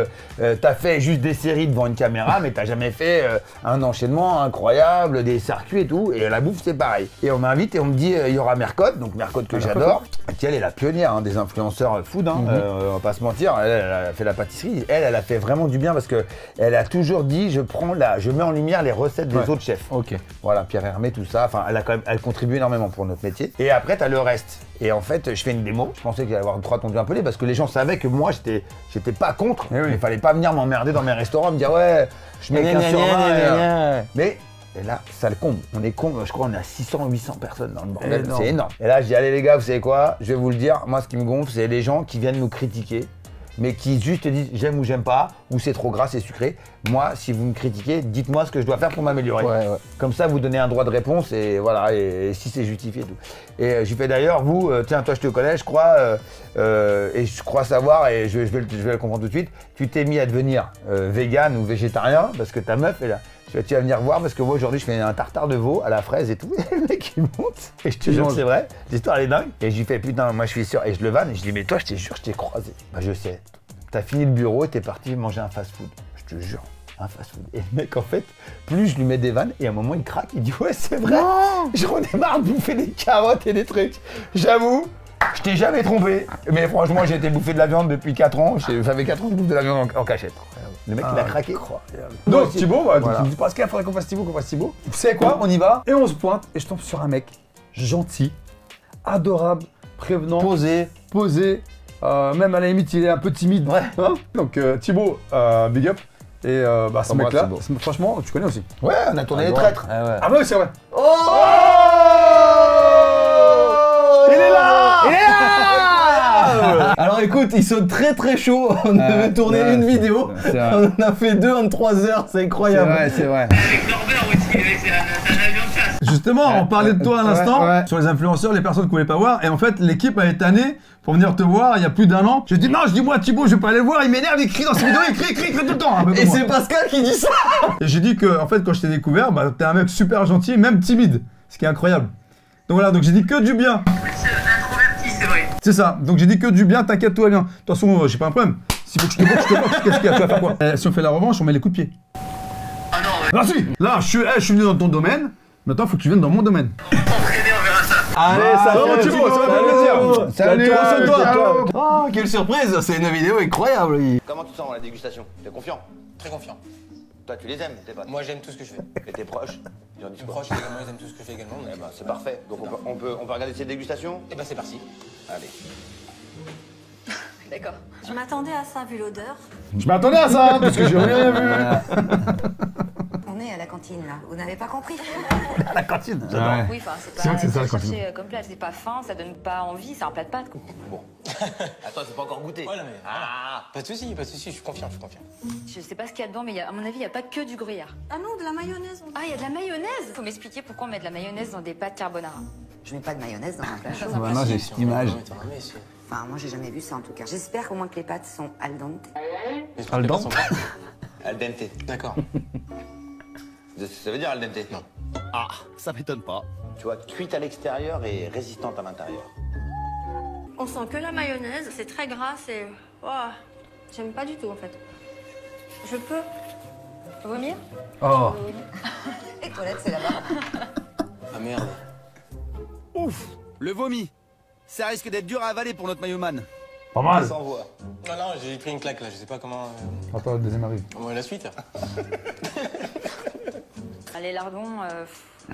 T'as fait juste des séries devant une caméra, mais t'as jamais fait un enchaînement incroyable, des circuits et tout. Et la bouffe, c'est pareil. Et on m'invite et on me dit, il y aura Mercotte, donc Mercotte que j'adore, qui elle est la pionnière des influenceurs food, hein, on va pas se mentir. Elle a fait la pâtisserie. Elle a fait vraiment du bien parce que elle a toujours dit, je mets en lumière les recettes des autres chefs. Ok. Voilà, Pierre Hermé, tout ça. Enfin, elle contribue énormément pour notre métier. Et après, t'as le reste. Et en fait, je fais une démo. Je pensais qu'il allait y avoir 3 tondus un pelé parce que les gens savaient que moi, j'étais pas contre. Eh oui. Mais il fallait pas venir m'emmerder dans mes restaurants, me dire ouais, je mets 15 sur 20. Mais et là, ça le comble. On est comble. Je crois qu'on est à 600, 800 personnes dans le bordel. Énorme. C'est énorme. Et là, je dis allez les gars, vous savez quoi? Je vais vous le dire. Moi, ce qui me gonfle, c'est les gens qui viennent nous critiquer, mais qui juste te disent j'aime ou j'aime pas, ou c'est trop gras, c'est sucré. Moi, si vous me critiquez, dites-moi ce que je dois faire pour m'améliorer. Ouais, ouais. Comme ça, vous donnez un droit de réponse et voilà, et si c'est justifié et tout. Et j'ai fait d'ailleurs, vous, tiens, toi je te connais, je crois, et je crois savoir, et je vais le comprendre tout de suite, tu t'es mis à devenir vegan ou végétarien parce que ta meuf est là. Tu vas venir voir parce que moi aujourd'hui je fais un tartare de veau à la fraise et tout. Et le mec il monte et je te jure c'est vrai, l'histoire elle est dingue. Et je lui fais putain moi je suis sûr et je le vanne et je dis mais toi je te jure je t'ai croisé. Bah je sais, t'as fini le bureau et t'es parti manger un fast food, je te jure. un fast-food. Et le mec, en fait, plus je lui mets des vannes, et à un moment, il craque, il dit ouais, c'est vrai. J'en ai marre de bouffer des carottes et des trucs. J'avoue, je t'ai jamais trompé. Mais franchement, j'ai été bouffé de la viande depuis 4 ans. Ça fait 4 ans que je bouffe de la viande en cachette. Le mec, il a craqué. Donc Thibaut, Voilà. tu me dis Pascal, faudrait qu'on fasse Thibaut, Tu sais quoi, on y va, et on se pointe, et je tombe sur un mec gentil, adorable, prévenant, posé, même à la limite, il est un peu timide. Ouais. Hein. Donc Thibaut, big up. Et ce mec-là, franchement, tu connais aussi. Ouais, on a tourné les traîtres. Ah ouais. Ah ouais, c'est vrai. Il est là. Alors écoute, ils sont très chauds. On devait tourner une vidéo. C'est vrai. On a fait 2 en 3 heures, c'est incroyable. C'est vrai. Justement, on parlait de toi à l'instant, ouais. sur les influenceurs, les personnes qui voulaient pas voir. Et en fait, l'équipe a été tannée pour venir te voir il y a plus d'1 an. Je dis non, moi Thibaut, je vais pas aller le voir, il m'énerve, il crie dans ses vidéos, il crie tout le temps. Et c'est Pascal qui dit ça. Et j'ai dit que, en fait, quand je t'ai découvert, t'es un mec super gentil, même timide, ce qui est incroyable. Donc voilà, donc j'ai dit que du bien. Introverti, c'est vrai. C'est ça, donc j'ai dit que du bien, t'inquiète, tout va bien. De toute façon, j'ai pas un problème. S'il faut que je te boxe, qu'est-ce qu'il y a, tu vas faire quoi? Si on fait la revanche, on met les coups de pied. Ah non, ouais. Là, si, là, je suis venu dans ton domaine, maintenant, faut que tu viennes dans mon domaine. Entraîné, on verra ça. Allez, ça Bon, Thibaut, ça va faire plaisir. Salut, toi. Oh, quelle surprise, c'est une vidéo incroyable. Comment tu te sens à la dégustation? T'es confiant? Très confiant. Toi, tu les aimes, tes potes? Moi, j'aime tout ce que je fais. Et tes proches? Ils en disent Mes quoi? proches également, ils aiment tout ce que je fais également. Eh ben, c'est parfait. Donc on peut regarder cette dégustation? Et ben, c'est parti. Allez. D'accord. Je m'attendais à ça vu l'odeur. Je m'attendais à ça, parce que j'ai rien vu. On est à la cantine là, vous n'avez pas compris? La cantine. Oui, enfin, c'est C'est vrai pas que c'est ça, la chercher, cantine. comme plat, c'est pas fin, ça donne pas envie, c'est un plat de pâtes. Quoi. Bon. Attends, c'est pas encore goûté. Voilà, mais. Ah, pas de soucis, je suis confiant, Je sais pas ce qu'il y a dedans, mais à mon avis, il n'y a pas que du gruyère. Ah non, de la mayonnaise. Ah, il y a de la mayonnaise. Faut m'expliquer pourquoi on met de la mayonnaise dans des pâtes carbonara. Je mets pas de mayonnaise dans un plat chaud. Maintenant, j'ai cette image. Enfin, moi j'ai jamais vu ça en tout cas. J'espère au moins que les pâtes sont al dente. Al dente. Al dente. D'accord. Ça veut dire al dente? Non. Ah, ça m'étonne pas. Tu vois, cuite à l'extérieur et résistante à l'intérieur. On sent que la mayonnaise, c'est très gras, c'est... Oh, j'aime pas du tout en fait. Je peux Vomir? Oh. Les toilettes, c'est là-bas. Ah merde. Ouf, le vomi. Ça risque d'être dur à avaler pour notre maillotman. Pas mal. Ça envoie. Non, j'ai pris une claque là, je sais pas comment. Attends, le deuxième arrive. Comment la suite? Les lardons,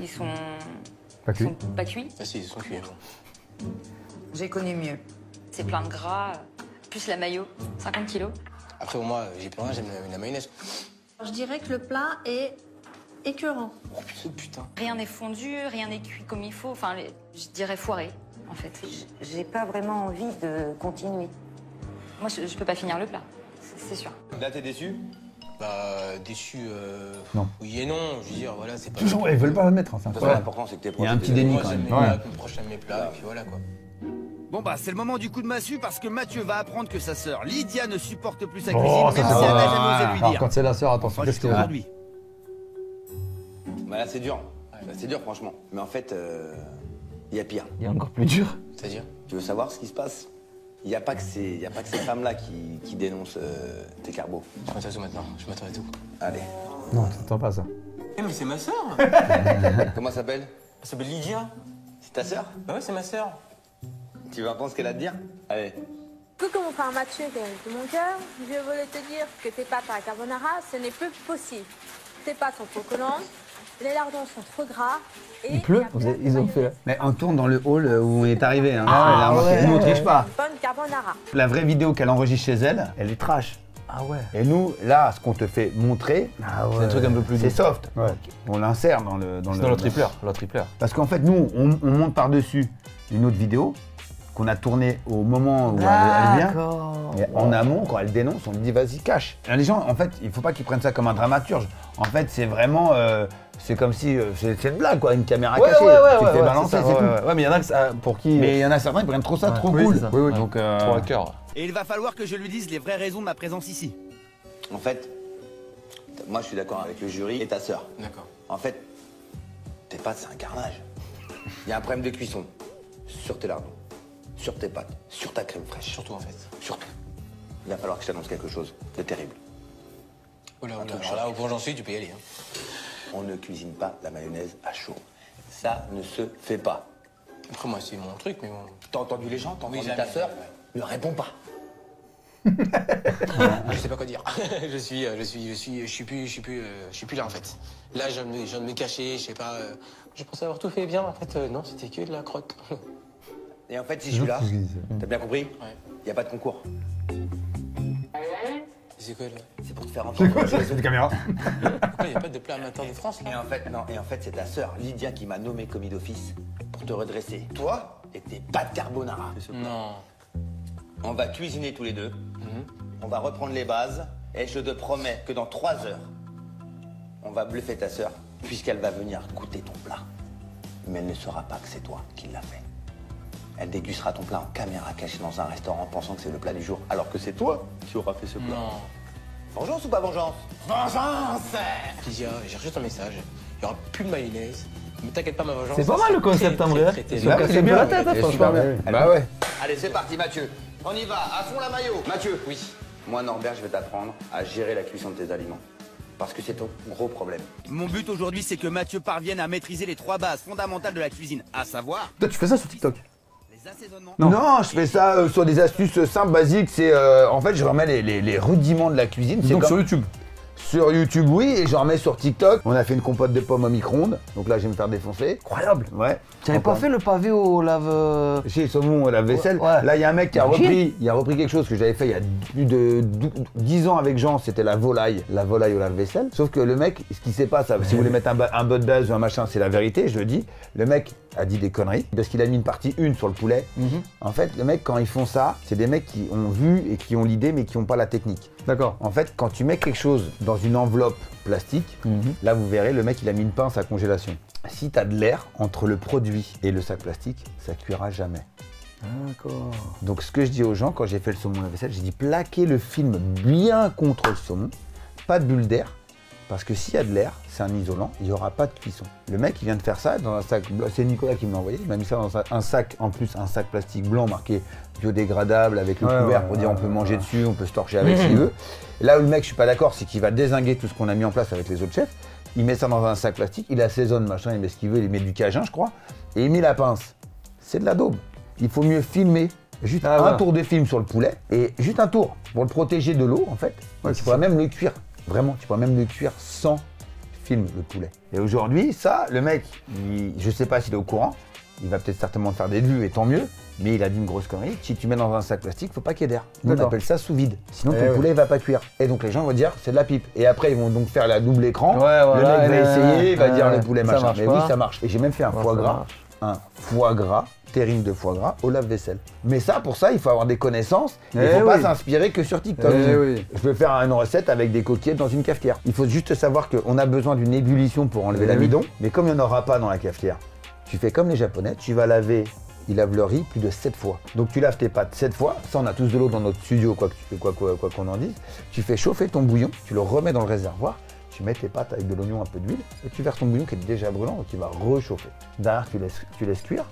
ils sont... Pas ils cuit. sont pas cuits. Ah si, ils sont cuits. J'ai connu mieux. C'est plein de gras, plus la mayo, 50 kilos. Après, pour moi, j'ai plus rien, j'aime la mayonnaise. Je dirais que le plat est écœurant. Oh putain. Rien n'est fondu, rien n'est cuit comme il faut. Enfin, je dirais foiré, en fait. J'ai pas vraiment envie de continuer. Moi, je peux pas finir le plat, c'est sûr. Là, t'es déçu? Bah, déçu. Non. Oui et non, je veux dire, voilà, c'est pas. Toujours, ils veulent pas le mettre. De toute façon, l'important, c'est que t'es Il y a un proche petit de tes déni amis. quand Moi, même. j'aime mes Ouais. plats, mes proches j'aime mes plats, et puis voilà quoi. Bon bah c'est le moment du coup de massue parce que Mathieu va apprendre que sa sœur Lydia ne supporte plus sa Oh, cuisine, ça, même c'est si elle vrai. n'a jamais osé lui Alors dire. quand c'est la sœur, attention, Enfin, qu'est-ce qu'il y jusqu'à a? aujourd'hui. Bah là, c'est dur. Là, c'est dur, franchement. Mais en fait, il y a pire. Il y a encore plus dur. C'est-à-dire? Tu veux savoir ce qui se passe? Il n'y a pas que ces femmes-là qui dénoncent tes carbos. Je m'attends à tout maintenant, je m'attends à tout. Allez. Non, t'entends pas ça. Eh mais c'est ma sœur. Comment ça s'appelle? Elle s'appelle Lydia. C'est ta sœur? Bah ouais, c'est ma sœur. Tu veux entendre ce qu'elle a à te dire? Allez. Coucou mon frère Mathieu de mon cœur, je voulais te dire que tes pâtes à la carbonara, ce n'est plus possible. Tes pâtes sont trop collantes, les lardons sont trop gras et... Il pleut? Ils ont fait là. Mais on tourne dans le hall où on est arrivé. Hein. Nous, on triche pas. Bonne carbonara. La vraie vidéo qu'elle enregistre chez elle, elle est trash. Ah ouais. Et nous, là, ce qu'on te fait montrer, C'est un truc un peu plus c'est doux. soft. Ouais. On l'insère dans le... C'est dans le tripleur, Parce qu'en fait, nous, on monte par-dessus une autre vidéo qu'on a tournée au moment où elle vient. Et en amont, quand elle dénonce, on lui dit vas-y, cache. Les gens, en fait, il faut pas qu'ils prennent ça comme un dramaturge. En fait, c'est vraiment... c'est comme si... c'est une blague, quoi, une caméra cachée. Tu te fais balancer, c'est tout. Ouais, mais il y en a pour qui. Mais il y en a certains qui prennent trop ça, trop Oui, cool. c'est ça. Oui, oui. Donc, Trop à cœur. Et il va falloir que je lui dise les vraies raisons de ma présence ici. En fait, moi, je suis d'accord avec le jury et ta sœur. D'accord. En fait, tes pâtes, c'est un carnage. Il y a un problème de cuisson. Sur tes lardons, sur tes pâtes, sur ta crème fraîche. Surtout en fait. Surtout. Il va falloir que je t'annonce quelque chose de terrible. Oula, Un truc alors là, au point j'en suis, tu peux y aller. Hein. On ne cuisine pas la mayonnaise à chaud. Ça ne se fait pas. Après, moi, c'est mon truc, mais bon. T'as entendu les gens? T'as entendu jamais, ta sœur? ouais. Ne réponds pas. Je sais pas quoi dire. je suis plus là en fait. Là, je viens de me cacher, je sais pas. Je pensais avoir tout fait bien, en fait, non, c'était que de la crotte. Et en fait, si je suis là, t'as bien compris? Ouais. Y a pas de concours. C'est quoi là? C'est pour te faire entendre. C'est une caméra. Pourquoi y a pas de plat amateur de France là? Et en fait, non, et en fait, c'est ta sœur, Lydia, qui m'a nommé commis d'office pour te redresser. Toi et tes pâtes carbonara. Non. On va cuisiner tous les deux. On va reprendre les bases. Et je te promets que dans 3 heures, on va bluffer ta sœur, puisqu'elle va venir goûter ton plat. Mais elle ne saura pas que c'est toi qui l'as fait. Elle dégustera ton plat en caméra cachée dans un restaurant pensant que c'est le plat du jour, alors que c'est toi qui auras fait ce plat. Non. Vengeance ou pas vengeance? Vengeance! Lydia, j'ai reçu ton message. Il y aura plus de mayonnaise. Mais t'inquiète pas, ma vengeance. C'est pas mal le concept en vrai. Ils ont cassé un peu la tête, hein, franchement. Bah ouais. Allez, c'est parti, Mathieu. On y va, à fond la maillot. Mathieu. Oui. Moi, Norbert, je vais t'apprendre à gérer la cuisson de tes aliments. Parce que c'est ton gros problème. Mon but aujourd'hui, c'est que Mathieu parvienne à maîtriser les 3 bases fondamentales de la cuisine, à savoir Toi, tu fais ça sur TikTok? les assaisonnements. Non, je fais ça sur des astuces simples, basiques. C'est en fait, je remets les rudiments de la cuisine. C'est Donc comme- sur YouTube. Sur YouTube, oui, et j'en remets sur TikTok. On a fait une compote de pommes au micro-ondes. Donc là, je vais me faire défoncer. Incroyable. Ouais. Tu avais pas fait le pavé au lave. Chez Saumon, la vaisselle. Ouais. Là, il y a un mec qui a Imagine. repris quelque chose que j'avais fait il y a plus de 10 ans avec Jean, c'était la volaille au lave-vaisselle. Sauf que le mec, ce qui sait pas, ça, si vous voulez mettre un bot de base ou un machin, c'est la vérité, je le dis. Le mec a dit des conneries parce qu'il a mis une partie 1 sur le poulet. En fait, le mec, quand ils font ça, c'est des mecs qui ont vu et qui ont l'idée, mais qui n'ont pas la technique. D'accord. En fait, quand tu mets quelque chose dans une enveloppe plastique, là vous verrez, le mec il a mis une pince à congélation. Si tu as de l'air entre le produit et le sac plastique, ça cuira jamais. D'accord. Donc ce que je dis aux gens quand j'ai fait le saumon à la vaisselle, j'ai dit plaquez le film bien contre le saumon, pas de bulle d'air, parce que s'il y a de l'air, c'est un isolant, il n'y aura pas de cuisson. Le mec il vient de faire ça dans un sac, c'est Nicolas qui me l'a envoyé, il m'a mis ça dans un sac, en plus un sac plastique blanc marqué biodégradable avec le couvert pour dire on peut manger dessus, on peut se torcher avec s'il veut. Et là où le mec je suis pas d'accord, c'est qu'il va dézinguer tout ce qu'on a mis en place avec les autres chefs. Il met ça dans un sac plastique, il assaisonne machin, il met ce qu'il veut, il met du cajun je crois, et il met la pince. C'est de la daube. Il faut mieux filmer juste un tour de film sur le poulet et juste un tour pour le protéger de l'eau en fait. Ouais, tu pourras même le cuire, vraiment, tu pourras même le cuire sans film le poulet. Et aujourd'hui, ça, le mec, je sais pas s'il est au courant, il va peut-être certainement faire des vues et tant mieux, mais il a dit une grosse connerie. Si tu mets dans un sac plastique, faut pas qu'il y ait d'air. Nous, on D'accord. appelle ça sous vide. Sinon, ton ouais. poulet va pas cuire. Et donc les gens vont dire c'est de la pipe. Et après, ils vont donc faire la double écran. Ouais, le voilà, mec va essayer, il va dire le poulet ça machin. marche Mais pas. oui, ça marche. Et j'ai même fait un foie ça gras. marche. Un foie gras, terrine de foie gras au lave-vaisselle. Mais ça, pour ça, il faut avoir des connaissances. Il ne faut pas s'inspirer que sur TikTok. oui. Je peux faire une recette avec des coquillettes dans une cafetière. Il faut juste savoir qu'on a besoin d'une ébullition pour enlever l'amidon. Mais comme il n'y en aura pas dans la cafetière, tu fais comme les Japonais, tu vas laver, ils lavent le riz plus de 7 fois. Donc tu laves tes pâtes 7 fois. Ça, on a tous de l'eau dans notre studio, quoi qu'on en dise. Tu fais chauffer ton bouillon, tu le remets dans le réservoir. Tu mets tes pâtes avec de l'oignon, un peu d'huile, et tu verses ton bouillon qui est déjà brûlant, donc il va réchauffer. Derrière, tu laisses cuire,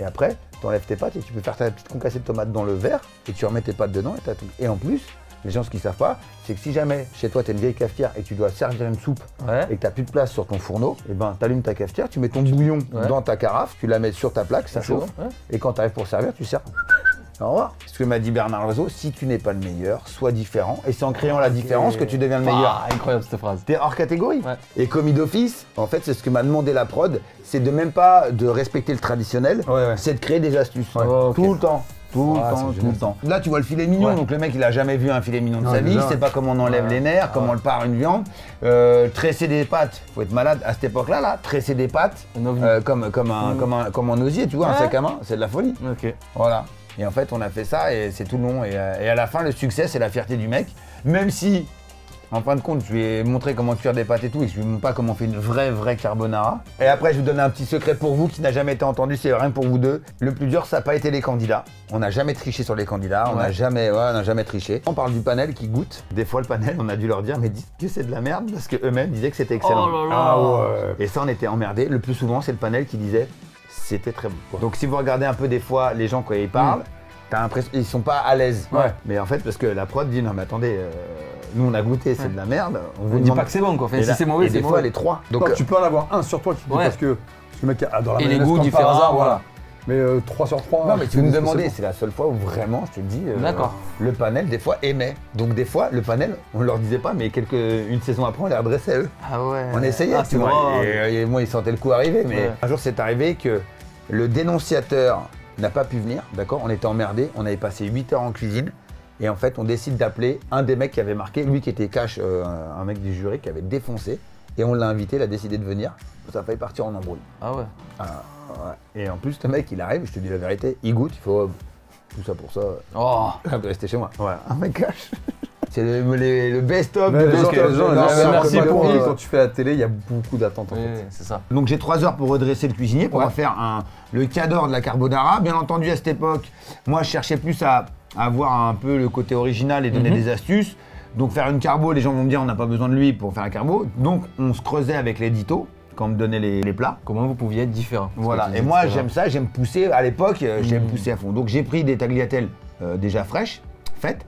et après, tu enlèves tes pâtes et tu peux faire ta petite concassée de tomates dans le verre, et tu remets tes pâtes dedans, et t'as tout. Et en plus, les gens, ce qu'ils savent pas, c'est que si jamais chez toi, tu as une vieille cafetière et tu dois servir une soupe, et que tu n'as plus de place sur ton fourneau, et ben, tu allumes ta cafetière, tu mets ton bouillon dans ta carafe, tu la mets sur ta plaque, ça chauffe, et quand tu arrives pour servir, tu sers. Au revoir. Ce que m'a dit Bernard Loiseau, si tu n'es pas le meilleur, sois différent. Et c'est en créant la différence que tu deviens le meilleur. Incroyable cette phrase. T'es hors catégorie. Ouais. Et commis d'office, en fait, c'est ce que m'a demandé la prod, c'est de même pas de respecter le traditionnel, c'est de créer des astuces. Tout le temps. Tout le temps. Là, tu vois le filet mignon, donc le mec, il a jamais vu un filet mignon de sa vie, il sait pas comment on enlève les nerfs, comment on le part une viande. Tresser des pâtes, faut être malade à cette époque-là, tresser des pâtes, comme un osier, tu vois, un sac à main, c'est de la folie. Ok. Voilà. Et en fait, on a fait ça et c'est tout le long. Et à la fin, le succès, c'est la fierté du mec. Même si, en fin de compte, je lui ai montré comment cuire des pâtes et tout, et je lui montre pas comment on fait une vraie carbonara. Et après, je vous donne un petit secret pour vous qui n'a jamais été entendu, c'est rien pour vous deux. Le plus dur, ça n'a pas été les candidats. On n'a jamais triché sur les candidats, on n'a jamais triché. On parle du panel qui goûte. Des fois, le panel, on a dû leur dire, mais dites que c'est de la merde, parce qu'eux-mêmes disaient que c'était excellent. Oh là là. Et ça, on était emmerdés. Le plus souvent, c'est le panel qui disait, c'était très bon. Donc si vous regardez un peu des fois les gens quand ils parlent, t'as l'impression qu'ils sont pas à l'aise. Mais en fait, parce que la prod dit non mais attendez, nous on a goûté, c'est de la merde. On vous On dit demande- pas que c'est bon quoi. Enfin, Et si là- c'est mauvais, et c'est des fois mauvais. les 3. Donc Donc tu peux en avoir un sur toi, Ouais. parce que le mec adore la Et les mayonnaise goûts comme par différents, hasard, voilà. Mais 3 sur 3. non mais tu veux me c'est demander, bon. c'est la seule fois où vraiment je te dis D'accord. le panel des fois aimait. Donc des fois le panel, on leur disait pas mais une saison après on les redressait eux. Ah ouais. On essayait, Ah, tu c'est vois. drôle. Et moi, il sentait le coup arriver. Mais Ouais. un jour, c'est arrivé que le dénonciateur n'a pas pu venir, d'accord. On était emmerdés, on avait passé 8 heures en cuisine. Et en fait, on décide d'appeler un des mecs qui avait marqué, lui qui était cash, un mec du jury qui avait défoncé. Et on l'a invité, il a décidé de venir. Ça a failli partir en embrouille. Ah ouais. Ah, ouais. Et en plus, le mec, il arrive, je te dis la vérité, il goûte, il faut tout ça pour ça. Oh. Il peut rester chez moi. Voilà, un mec cash. C'est le best-of. Mais du les gens, best-of. les gens, merci comme pour, compris, quand tu fais la télé, il y a beaucoup d'attentes en Oui, fait. c'est ça. Donc j'ai 3 heures pour redresser le cuisinier, pour Ouais. faire le cadre de la carbonara. Bien entendu, à cette époque, moi je cherchais plus à avoir un peu le côté original et donner des astuces. Donc faire une carbo, les gens vont me dire on n'a pas besoin de lui pour faire un carbo. Donc on se creusait avec l'édito quand on me donnait les plats. Comment vous pouviez être différent? Voilà, et moi j'aime ça, j'aime pousser, à l'époque j'aime pousser à fond. Donc j'ai pris des tagliatelles déjà fraîches, faites,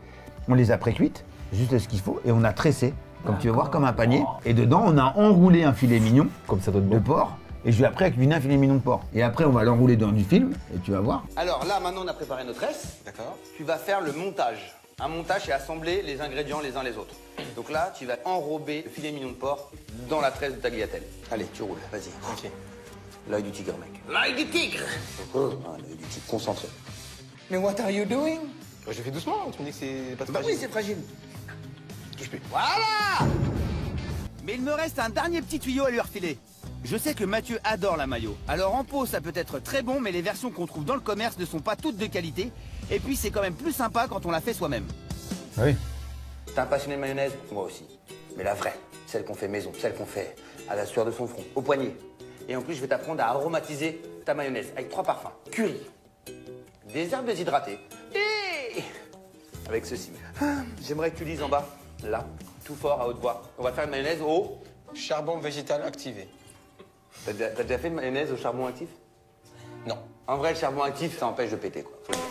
on les a pré-cuites, juste ce qu'il faut, et on a tressé, comme tu vas voir, comme un panier. Et dedans on a enroulé un filet mignon Comme ça doit être de bon. porc, et je vais après cuisiner un filet mignon de porc. Et après on va l'enrouler dans du film, et tu vas voir. Alors là, maintenant, on a préparé notre tresse. D'accord. Tu vas faire le montage. Un montage et assembler les ingrédients les uns les autres. Donc là, tu vas enrober le filet mignon de porc dans la tresse de tagliatelle. Allez, tu roules, vas-y. Ok. L'œil du tigre, mec. L'œil du tigre. Ah, l'œil du tigre, concentré. Mais what are you doing? Je fais doucement, tu me dis que c'est pas Bah fragile. oui, c'est fragile. Touche plus. Voilà! Mais il me reste un dernier petit tuyau à lui refiler. Je sais que Mathieu adore la mayo. Alors en pot, ça peut être très bon, mais les versions qu'on trouve dans le commerce ne sont pas toutes de qualité. Et puis c'est quand même plus sympa quand on la fait soi-même. Oui. T'es un passionné de mayonnaise? Moi aussi. Mais la vraie, celle qu'on fait maison, celle qu'on fait à la sueur de son front, au poignet. Et en plus, je vais t'apprendre à aromatiser ta mayonnaise avec 3 parfums. Curry, des herbes déshydratées et avec ceci. J'aimerais que tu lises en bas, là, tout fort, à haute voix. On va faire une mayonnaise au... Charbon végétal activé. T'as déjà fait une mayonnaise au charbon actif? Non. En vrai, le charbon actif, ça empêche de péter, quoi. Faut le dire.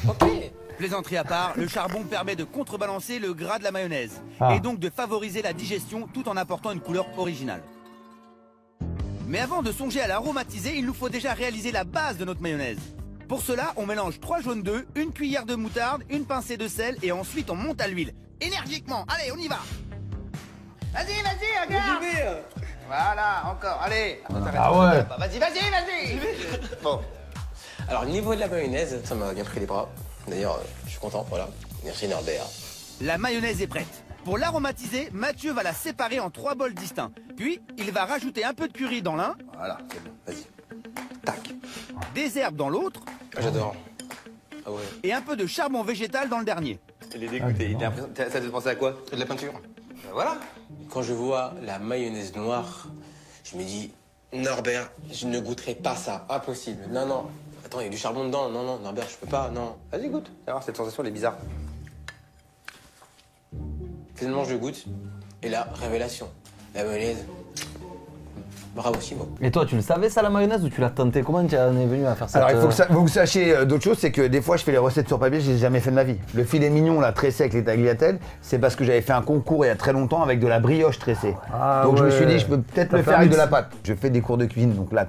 Ok. Plaisanterie à part, le charbon permet de contrebalancer le gras de la mayonnaise. Et donc de favoriser la digestion tout en apportant une couleur originale. Mais avant de songer à l'aromatiser, il nous faut déjà réaliser la base de notre mayonnaise. Pour cela, on mélange 3 jaunes d'œufs, une cuillère de moutarde, une pincée de sel et ensuite on monte à l'huile. Énergiquement, allez, on y va! Vas-y, vas-y, regarde! Voilà, encore, allez! Ah ouais. Vas-y, vas-y, vas-y! Bon, Alors, au niveau de la mayonnaise, ça m'a bien pris les bras. D'ailleurs, je suis content, voilà. Merci Norbert. La mayonnaise est prête. Pour l'aromatiser, Mathieu va la séparer en 3 bols distincts. Puis, il va rajouter un peu de curry dans l'un, voilà, c'est bon, vas-y. Tac. des herbes dans l'autre Ah, j'adore. Ah ouais. et un peu de charbon végétal dans le dernier. Il est dégoûté, il a l'impression... Ça te fait penser à quoi? De la peinture. Voilà. Quand je vois la mayonnaise noire, je me dis, Norbert, je ne goûterai pas ça. Impossible. Non, non. Attends, il y a du charbon dedans. Non, non, Norbert, je peux pas. Non. Vas-y, goûte. Tu vas voir, cette sensation, elle est bizarre. Finalement, je goûte. Et là, révélation. La mayonnaise. Bravo, Simon. Et toi, tu le savais ça la mayonnaise ou tu l'as tenté? Comment tu en es venu à faire ça? Alors il faut que vous sachiez d'autres choses, c'est que des fois je fais les recettes sur papier, je les ai jamais fait de ma vie. Le filet mignon là tressé avec les tagliatelles, c'est parce que j'avais fait un concours il y a très longtemps avec de la brioche tressée. Ah donc je me suis ouais. dit je peux peut-être Ça le fait faire un avec de mix. la pâte. Je fais des cours de cuisine, donc là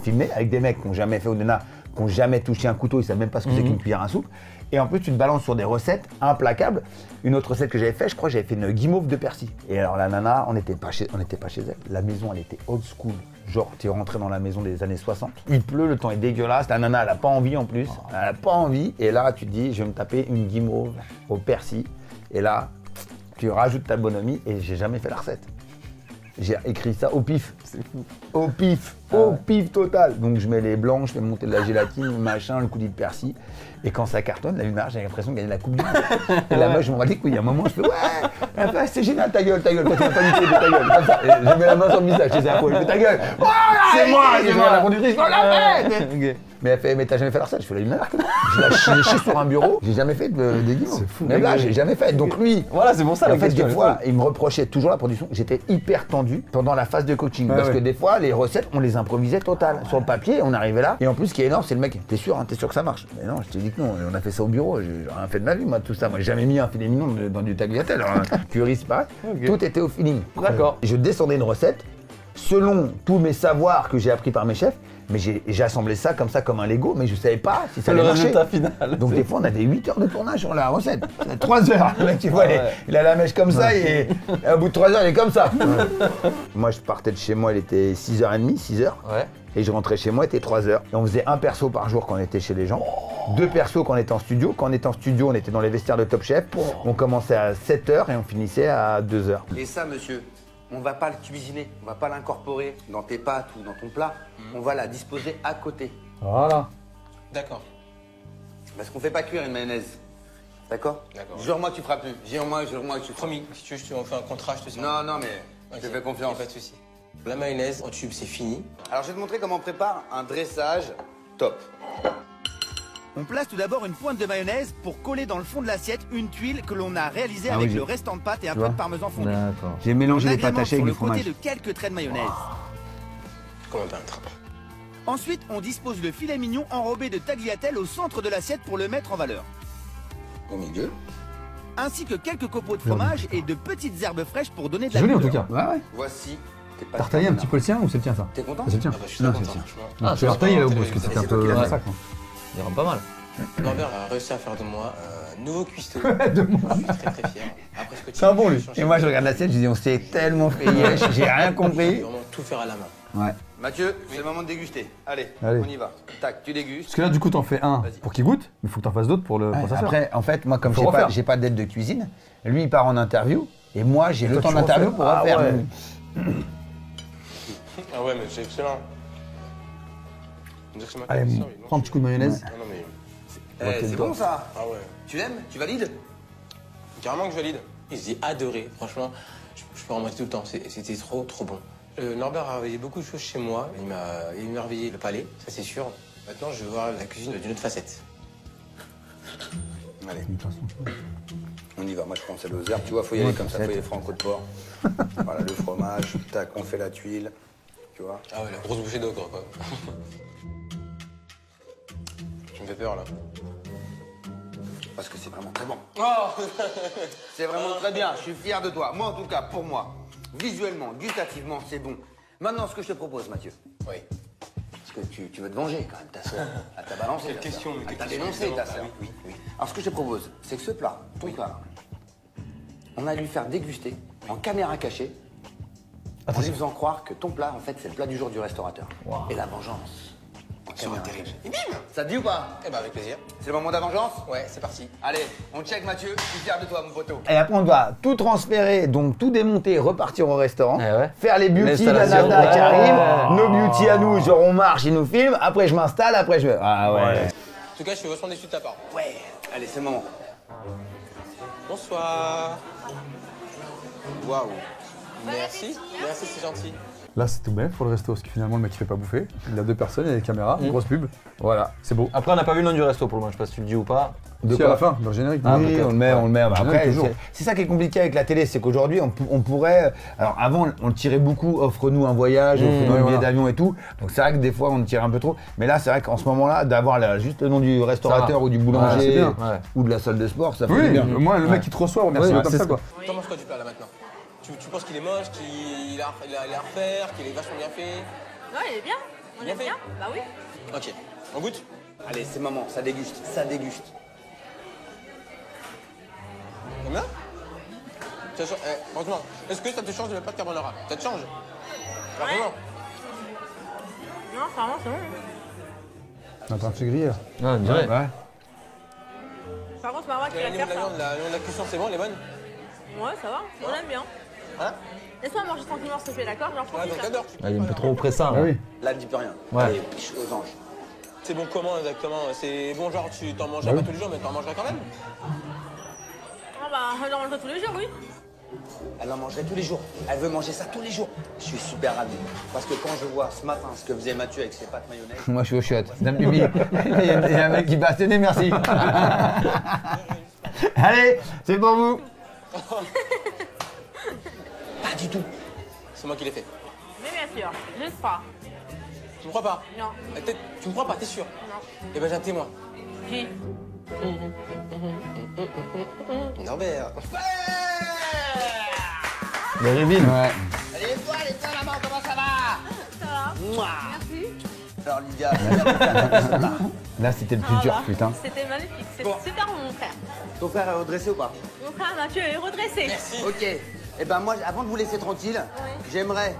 filmé avec des mecs qui n'ont jamais fait au Nena, qui n'ont jamais touché un couteau, ils savent même pas ce que c'est qu'une cuillère à soupe. Et en plus tu te balances sur des recettes implacables. Une autre recette que j'avais fait, je crois que j'avais fait une guimauve de persil. Et alors la nana, on n'était pas chez elle. La maison elle était old school. Genre, tu es rentré dans la maison des années 60. Il pleut, le temps est dégueulasse. La nana, elle a pas envie en plus. Elle a pas envie. Et là, tu te dis, je vais me taper une guimauve au persil. Et là, tu rajoutes ta bonhomie. Et j'ai jamais fait la recette. J'ai écrit ça au pif. Au pif. Au pif total. Donc, je mets les blancs, je fais monter de la gélatine, machin, le coulis de persil. Et quand ça cartonne, la lumière, j'ai l'impression de gagner la coupe du monde. Et la meuf, je m'en bats les couilles. À un moment, je fais ouais, elle fait, c'est génial, ta gueule, quand tu m'as pas niqué, ta gueule. Comme ça. Et je mets la main sur le visage, je fais un peu, je fais ta gueule. Voilà. c'est moi, c'est c'est moi. moi la conductrice, on l'a fait. Mais elle fait, mais t'as jamais fait la recette? Je fais la lumière. Je l'ai chié sur un bureau, j'ai jamais fait des guimauves. C'est fou. Même là, j'ai jamais fait. Donc lui, Voilà, c'est pour ça en la fait, question. des fois, il me reprochait toujours la production. J'étais hyper tendu pendant la phase de coaching. Ah parce ouais. que des fois, les recettes, on les improvisait total. Sur le papier, on arrivait là. Et en plus, ce qui est énorme, c'est le mec, t'es sûr que ça marche? Mais non, je t'ai dit que non. On a fait ça au bureau. J'ai rien fait de ma vie, moi, tout ça. Moi, j'ai jamais mis un filet mignon dans du tagliatelle. Alors, curry, c'est pareil. Ok. Tout était au feeling. D'accord. Je descendais une recette selon tous mes savoirs que j'ai appris par mes chefs. Mais j'ai assemblé ça comme un Lego, mais je savais pas si ça C'est allait le marcher. résultat final. Donc des fois on avait 8 heures de tournage sur la recette. 3 heures, le mec tu vois, il a la mèche comme ça et au bout de 3 heures il est comme ça. Moi je partais de chez moi, il était 6h30, 6h. Ouais. Et je rentrais chez moi, il était 3h. Et on faisait un perso par jour quand on était chez les gens. 2 persos quand on était en studio. Quand on était en studio, on était dans les vestiaires de Top Chef. On commençait à 7h et on finissait à 2h. Et ça, monsieur, on va pas le cuisiner, on va pas l'incorporer dans tes pâtes ou dans ton plat. On va la disposer à côté. Voilà. D'accord. Parce qu'on fait pas cuire une mayonnaise. D'accord? D'accord. Jure-moi que tu feras plus. Jure-moi que tu feras plus. Promis, si tu veux, on fait un contrat, je te sers. Non, mais Ok, je te fais confiance. y a pas de souci. La mayonnaise en tube, c'est fini. Alors, je vais te montrer comment on prépare un dressage top. On place tout d'abord une pointe de mayonnaise pour coller dans le fond de l'assiette une tuile que l'on a réalisée Ah avec oui, le restant de pâte et un peu vois de parmesan fondu. D'accord. J'ai mélangé On les pâtes agrémente hachées sur avec du le côté fromage. de quelques traits de mayonnaise. Comme un peintre. Ensuite, on dispose le filet mignon enrobé de tagliatelle au centre de l'assiette pour le mettre en valeur. Au milieu. Ainsi que quelques copeaux de fromage et de petites herbes fraîches pour donner de la Joli en tout couleur. cas. Ouais, ouais. Voici tes pâtes. T'as retaillé un petit peu le sien ou c'est le tien ça? T'es content? C'est le tien. Ah bah, je suis Non, très c'est le content, tien. franchement. Non, tu l'as retaillé là au bout parce que c'est c'était un toi peu qui l'as un fait. sac. Il rend pas mal. Norbert a réussi à faire de moi un nouveau cuistot. Je suis très très fier. Après ce que tu C'est un bon, as lui. changé. Et moi je regarde l'assiette, je dis on s'est tellement fait yesh, j'ai rien compris. Vraiment tout faire à la main. Ouais. Mathieu, c'est le moment de déguster. Allez, Allez. on y va. Tac, tu dégustes. Parce que là du coup t'en fais un Vas-y. pour qu'il goûte, mais il faut que t'en fasses d'autres pour Ouais, sa sœur. après, en fait, moi, comme Faut j'ai refaire. pas d'aide de cuisine, lui, il part en interview, et moi, j'ai le toi, temps tu d'interview refais. pour Ah refaire. ouais. Ah ouais, mais c'est excellent. On dirait que c'est ma Allez, tradition, oui, non, prends un petit coup de mayonnaise. Non, non, mais. C'est bon ça. Ah ouais. Tu l'aimes? Tu valides? Carrément que je valide. J'ai adoré, franchement, je peux en manger tout le temps, c'était trop bon. Norbert a réveillé beaucoup de choses chez moi, il m'a émerveillé le palais, ça c'est sûr. Maintenant je vais voir la cuisine d'une autre facette. Allez, De toute façon, on y va. Moi, je prends celle aux herbes. Tu vois, faut y aller comme ça. Faut y aller franco de porc. Voilà, le fromage. Tac, on fait la tuile. Tu vois? Ah ouais, la grosse bouchée d'ogre quoi. Tu me fais peur là. Parce que c'est vraiment très bon. Oh C'est vraiment très bien. Je suis fier de toi. Moi, en tout cas, pour moi, visuellement, gustativement, c'est bon. Maintenant, ce que je te propose, Mathieu, Oui. parce que tu veux te venger quand même, ta soeur. Elle t'a balancé. Quelle ta question, sœur. mais Elle quelle t'a question, dénoncé, ta évidemment. soeur. Ah oui, oui. Alors, ce que je te propose, c'est que ce plat, ton plat, là, on va lui faire déguster en caméra cachée, en lui faisant croire que ton plat, en fait, c'est le plat du jour du restaurateur. Et la vengeance. En Sera caméra terrible. cachée. Et bim. Ça te dit ou pas? Eh ben avec plaisir. C'est le moment de la vengeance? Ouais, c'est parti. Allez, on check Mathieu. Je suis fier de toi, mon poteau. Et après, on doit tout transférer, donc tout démonter, repartir au restaurant, Eh ouais. faire les beauty, la L'installation. nana qui Ouais. arrive, nos beauty à nous, genre on marche, ils nous filment, après je m'installe, après je... Ah ouais. En tout cas, je suis vachement déçu de ta part. Ouais. Allez, c'est le moment. Bonsoir. Waouh. Merci. Merci, c'est gentil. Là c'est tout bête pour le resto parce que finalement le mec il fait pas bouffer. Il a 2 personnes, il y a des caméras, une grosse pub. Voilà, c'est beau. Après, on n'a pas vu le nom du resto pour le moment, je sais pas si tu le dis ou pas. Si à la fin, dans le générique. Ah, Oui, peut-être. on le met, on le met. Bah, Ouais, après, toujours. c'est ça qui est compliqué avec la télé, c'est qu'aujourd'hui, on pourrait. Alors avant, on le tirait beaucoup, offre-nous un voyage, offre-nous un billet voilà. d'avion et tout. Donc c'est vrai que des fois, on le tirait un peu trop. Mais là, c'est vrai qu'en ce moment-là, d'avoir juste le nom du restaurateur ou du c'est boulanger bien. Ouais. ou de la salle de sport, ça fait Oui, du bien. moi le mec qui te reçoit, remercie Ouais, comme c'est ça ça. quoi. T'en manges quoi du plat là maintenant tu penses qu'il est moche, qu'il a à refaire, qu'il est vachement bien fait? Ouais, il est bien. On Bien aime fait. bien. Bah oui. Ok. On goûte? Allez, c'est le moment. Ça déguste. Ça déguste. T'aimes bien? Franchement, est-ce que ça te change de la pâte carbonara? Ça te change? Vraiment? Non, vraiment, c'est bon. On est en train de se griller là. Ouais, on dirait. Ouais. Par contre, c'est pas moi qui Le va niveau faire de la ça. viande, la cuisson, c'est bon, elle est bonne? Ouais, ça va. On aime bien. Hein? Laisse-moi manger tranquillement, s'il te plaît, d'accord? Genre, Ah, profite, donc là. t'adores. Ah, il est un peu trop oppressant. Ah là. oui. Là, ne dis plus rien. Ouais. Allez, piche aux anges. C'est bon comment exactement? C'est bon genre tu t'en mangeras Bah pas oui. tous les jours mais t'en mangeras quand même? Ah bah, j'en mange tous les jours, oui. Elle en mangerait tous les jours. Elle veut manger ça tous les jours. Je suis super ravi. Parce que quand je vois ce matin ce que faisait Mathieu avec ses pâtes mayonnaise... Moi, je suis au chiotte. Dame Bibi, il y a un mec qui passe. Tenez, merci. Allez, c'est pour vous. Pas du tout. C'est moi qui l'ai fait. Mais bien sûr, juste pas. Tu me crois pas? Non. Tu me crois pas, t'es sûr? Non. Eh ben j'ai un témoin. Qui? Norbert. Le reveal. Ouais. Allez, toi, maman, comment ça va? Ça va? Mouah. Merci. Alors, Lydia, Là, c'était le plus dur, putain. C'était magnifique. C'était Bon. super mon frère. ton frère est redressé ou pas? Mon frère Mathieu est redressé. Merci. Ok. Eh ben moi, avant de vous laisser tranquille, j'aimerais...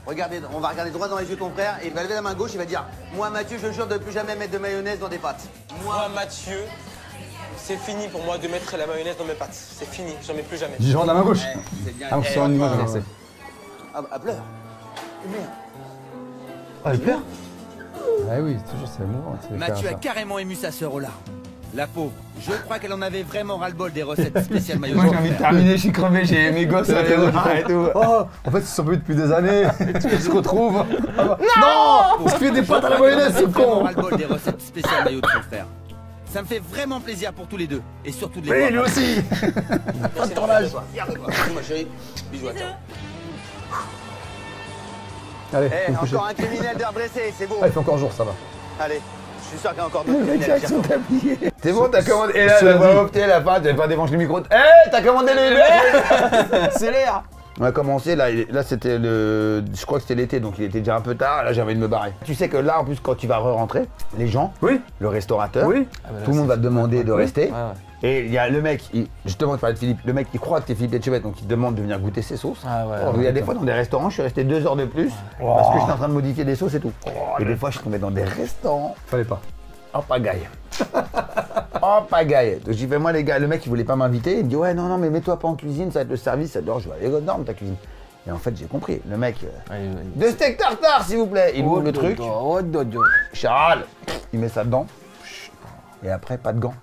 Regardez, on va regarder droit dans les yeux de ton frère et il va lever la main gauche, il va dire « Moi, Mathieu, je jure de ne plus jamais mettre de mayonnaise dans des pâtes. » Moi, Mathieu, c'est fini pour moi de mettre la mayonnaise dans mes pâtes. C'est fini, j'en mets plus jamais. Genre dans la main gauche. C'est bien. Ah, on sort une image. Ouais. Ah, pleure. Merde. Oh, il pleure. Ah oui, toujours c'est émouvant. Mathieu a carrément ému sa sœur aux larmes. La pauvre, je crois qu'elle en avait vraiment ras-le-bol des recettes spéciales Moi, mayonnaise. j'ai envie de terminer, je suis crevé, j'ai mes gosses à les bras et tout. Oh, en fait, ils se sont vus depuis des années. Ils se retrouvent. Non, on se fait des pâtes à la mayonnaise, c'est vraiment con. ras-le-bol des recettes spéciales maillot de son frère. Ça me fait vraiment plaisir pour tous les deux et surtout de les Oui, voir. lui aussi. Pas de tournage. Regarde-toi. Bisous, ma chérie. Bisous à toi. Allez, Eh, faut me coucher. encore un criminel de redressé, c'est beau. Ah, il fait encore jour, ça va. Allez, je suis sûr qu'il y a encore d'autres criminels. qui attendent. C'est bon, t'as commandé. Et là, Cela la voix dit. off, t'es la fin, tu vas pas débrancher le micro. Eh, t'as commandé le Uber. C'est l'air. On a commencé, là c'était le. Je crois que c'était l'été, donc il était déjà un peu tard, là j'ai envie de me barrer. Tu sais que là, en plus, quand tu vas re-rentrer, les gens, Oui. le restaurateur, Oui. tout le monde va te demander de rester. Ouais, ouais. Et il y a le mec, justement, tu parlais de Philippe, le mec qui croit que t'es Philippe Etchebest, donc il te demande de venir goûter ses sauces. Ah ouais. Donc, il y a des fois dans des restaurants, je suis resté 2 heures de plus parce que j'étais en train de modifier des sauces et tout. Et des fois, je suis tombé dans des restaurants Fallait pas. en pagaille. En pagaille. Donc j'ai fait, moi les gars, le mec il voulait pas m'inviter, il me dit ouais non mais mets-toi pas en cuisine, ça va être le service, alors je vais aller dormir ta cuisine. Et en fait j'ai compris, le mec, de steak tartare s'il vous plaît, il ouvre le truc, Charles, il met ça dedans, et après pas de gants.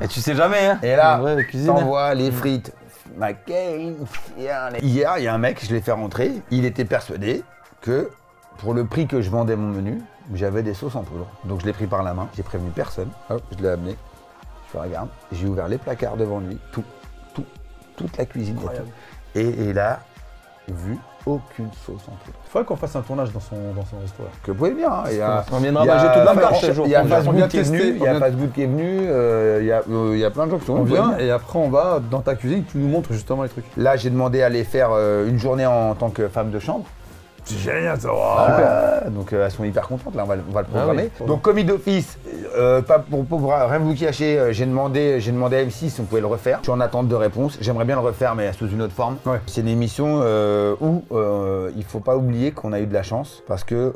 Et tu sais jamais, hein. Et là, Ouais, cuisine. t'envoies les frites, McCain. Hier, il y a un mec, je l'ai fait rentrer, il était persuadé que pour le prix que je vendais mon menu, j'avais des sauces en poudre. Donc je l'ai pris par la main, j'ai prévenu personne, hop, je l'ai amené, je fais regarde, j'ai ouvert les placards devant lui, toute la cuisine et tout. Et il a vu aucune sauce en poudre. Il faudrait qu'on fasse un tournage dans son resto. Que vous pouvez bien, hein. On viendra manger toute la marche un jour. Il y a On Fast vient Food qui est tester, venu, il y on a vient- Fast Food qui est venu, il y a plein de gens qui sont On venus. vient et après on va dans ta cuisine, tu nous montres justement les trucs. Là, j'ai demandé à aller faire une journée en tant que femme de chambre. C'est génial ça. Donc elles sont hyper contentes, là, on va le Ah programmer. oui. Donc commis d'office, pas pour rien vous cacher, j'ai demandé à M6 si on pouvait le refaire. Je suis en attente de réponse, j'aimerais bien le refaire mais sous une autre forme. Ouais. C'est une émission où il faut pas oublier qu'on a eu de la chance parce que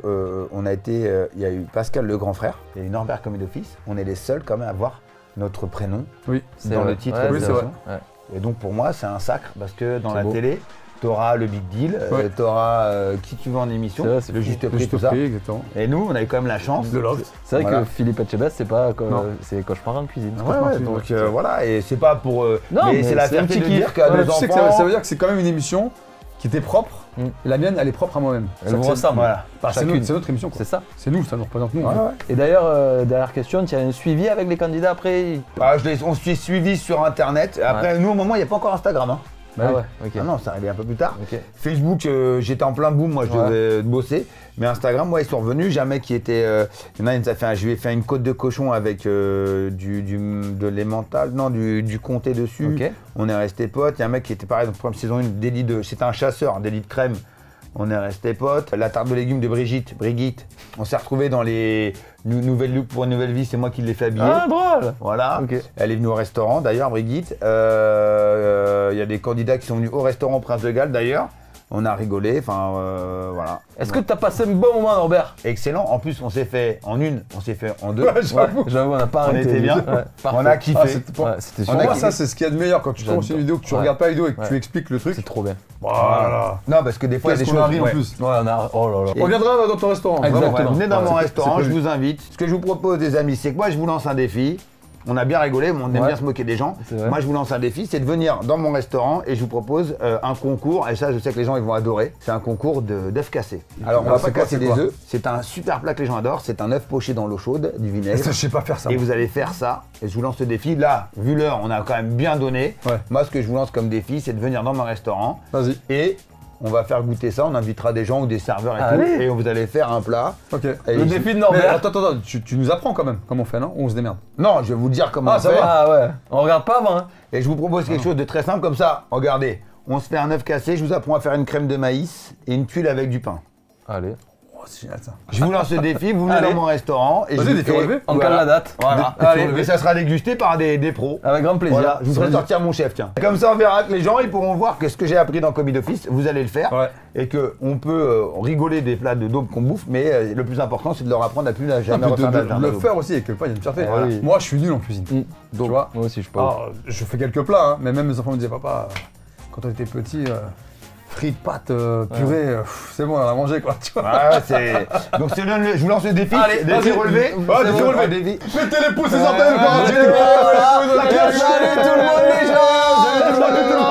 on a été, il y a eu Pascal le grand frère, il y a eu Norbert commis d'office, on est les seuls quand même à avoir notre prénom Oui. dans le titre Ouais, de oui, c'est l'émission. vrai. Ouais. Et donc pour moi c'est un sacre parce que dans C'est la beau. télé, t'auras le big deal, Ouais. t'auras qui tu veux en émission, C'est vrai, c'est le fou. juste Le prix, juste tout ça. prix, exactement. Et nous, on a eu quand même la chance. De loft. C'est vrai Voilà. que Philippe Etchebest, c'est pas Non. c'est cauchemar en cuisine. Ouais, ouais, donc voilà, et c'est pas pour. mais c'est la c'est un fierté petit de kiff. dire qu'à Ouais, nos tu sais que enfants. ça veut dire que c'est quand même une émission qui était propre. Mm. Et la mienne, elle est propre à moi-même. Elle vous ressemble. Voilà. Bah, c'est Chacune. notre émission. quoi. C'est ça. C'est nous, ça nous représente nous. Ouais, en fait. ouais. Et d'ailleurs, dernière question, tu as un suivi avec les candidats après? On s'est suivi sur internet. Après, nous, au moment, il n'y a pas encore Instagram. Hein. Ah ouais, ok. Ah non, ça arrivait un peu plus tard. Ok. Facebook, j'étais en plein boom, moi je devais bosser. Mais Instagram, moi ils sont revenus. J'ai un mec qui était. Il y en a une, je lui ai fait une côte de cochon avec de l'emmental, non, du comté dessus. Ok. On est resté potes. Il y a un mec qui était pareil, donc première saison 1, c'était un chasseur, un délit de crème. On est resté potes. La tarte de légumes de Brigitte, on s'est retrouvés dans les nouvelles looks pour une nouvelle vie, c'est moi qui l'ai fait habiller. Ah, drôle. Voilà, Ok. Elle est venue au restaurant d'ailleurs, Brigitte. Il y a des candidats qui sont venus au restaurant Prince de Galles d'ailleurs. On a rigolé, enfin voilà. Est-ce que tu as passé un bon moment, Norbert? Excellent, en plus on s'est fait en une, on s'est fait en deux. Ouais, j'avoue. J'avoue, on n'a pas On arrêté. était bien. Ouais, On a parfait. kiffé. Ah, c'était pas- Ouais, c'était On Pour a moi, kiffé. ça, c'est ce qu'il y a de meilleur quand tu commences une vidéo, que tu Ouais. regardes pas la vidéo et que Ouais. tu expliques le truc. C'est trop bien. Voilà. Non, parce que des fois il y a des Qu'est-ce qu'on choses. arrive en ouais. plus. Ouais, on a. Oh là là. Et- On viendra dans ton restaurant. Exactement. vraiment. Ouais, venez dans Ouais, mon c'est restaurant, je prévu. vous invite. Ce que je vous propose, les amis, c'est que moi je vous lance un défi. On a bien rigolé, mais on aime Ouais. bien se moquer des gens. C'est vrai. Moi, je vous lance un défi, c'est de venir dans mon restaurant et je vous propose un concours. Et ça, je sais que les gens ils vont adorer. C'est un concours d'œufs cassés. Alors, on va pas casser des œufs. C'est un super plat que les gens adorent. C'est un œuf poché dans l'eau chaude, du vinaigre. Ça, je sais pas faire ça. Et vous allez faire ça. Et je vous lance le défi. Là, vu l'heure, on a quand même bien donné. Ouais. Moi, ce que je vous lance comme défi, c'est de venir dans mon restaurant. Vas-y. Et on va faire goûter ça. On invitera des gens ou des serveurs et Allez. tout. Et vous allez faire un plat. Ok. Et Le je- défi de Mais Norbert. attends, tu nous apprends quand même comment on fait, non? Ou on se démerde? Non, je vais vous dire comment Ah, on ça fait. va. Ah ouais, on regarde pas avant. Hein. Et je vous propose quelque chose de très simple comme ça. Regardez, on se fait un œuf cassé. Je vous apprends à faire une crème de maïs et une tuile avec du pain. Allez. Oh, c'est génial ça. Je vous lance le défi, vous venez Allez. dans mon restaurant et Vas-y, je vous défi fais- relevé. On Voilà. cale la date. Voilà. Allez, Et ça sera dégusté par des pros. Avec grand plaisir. Voilà, je vous ferai sortir mon chef, tiens. Comme ça, on verra que les gens, ils pourront voir que ce que j'ai appris dans Comedy d'Office, vous allez le faire. Ouais. Et qu'on peut rigoler des plats de daube qu'on bouffe, mais le plus important, c'est de leur apprendre à plus jamais Non, puis refaire de de le faire aussi, et quelque part, il y a une fierté. Voilà. Oui. Moi, je suis nul en cuisine. Mm. Tu vois? Moi aussi, je peux. Alors, je fais quelques plats, hein, mais même mes enfants me disaient, papa, quand on était petit, frites, pâtes, purée, c'est bon, on en a mangé quoi, tu vois. Ah, ouais, c'est... Donc je vous lance le défi. Allez, défi vas-y. relevé. Ouais, défi relevé. Défi. Mettez les pouces et centaines, quoi. Salut tout le monde les gens.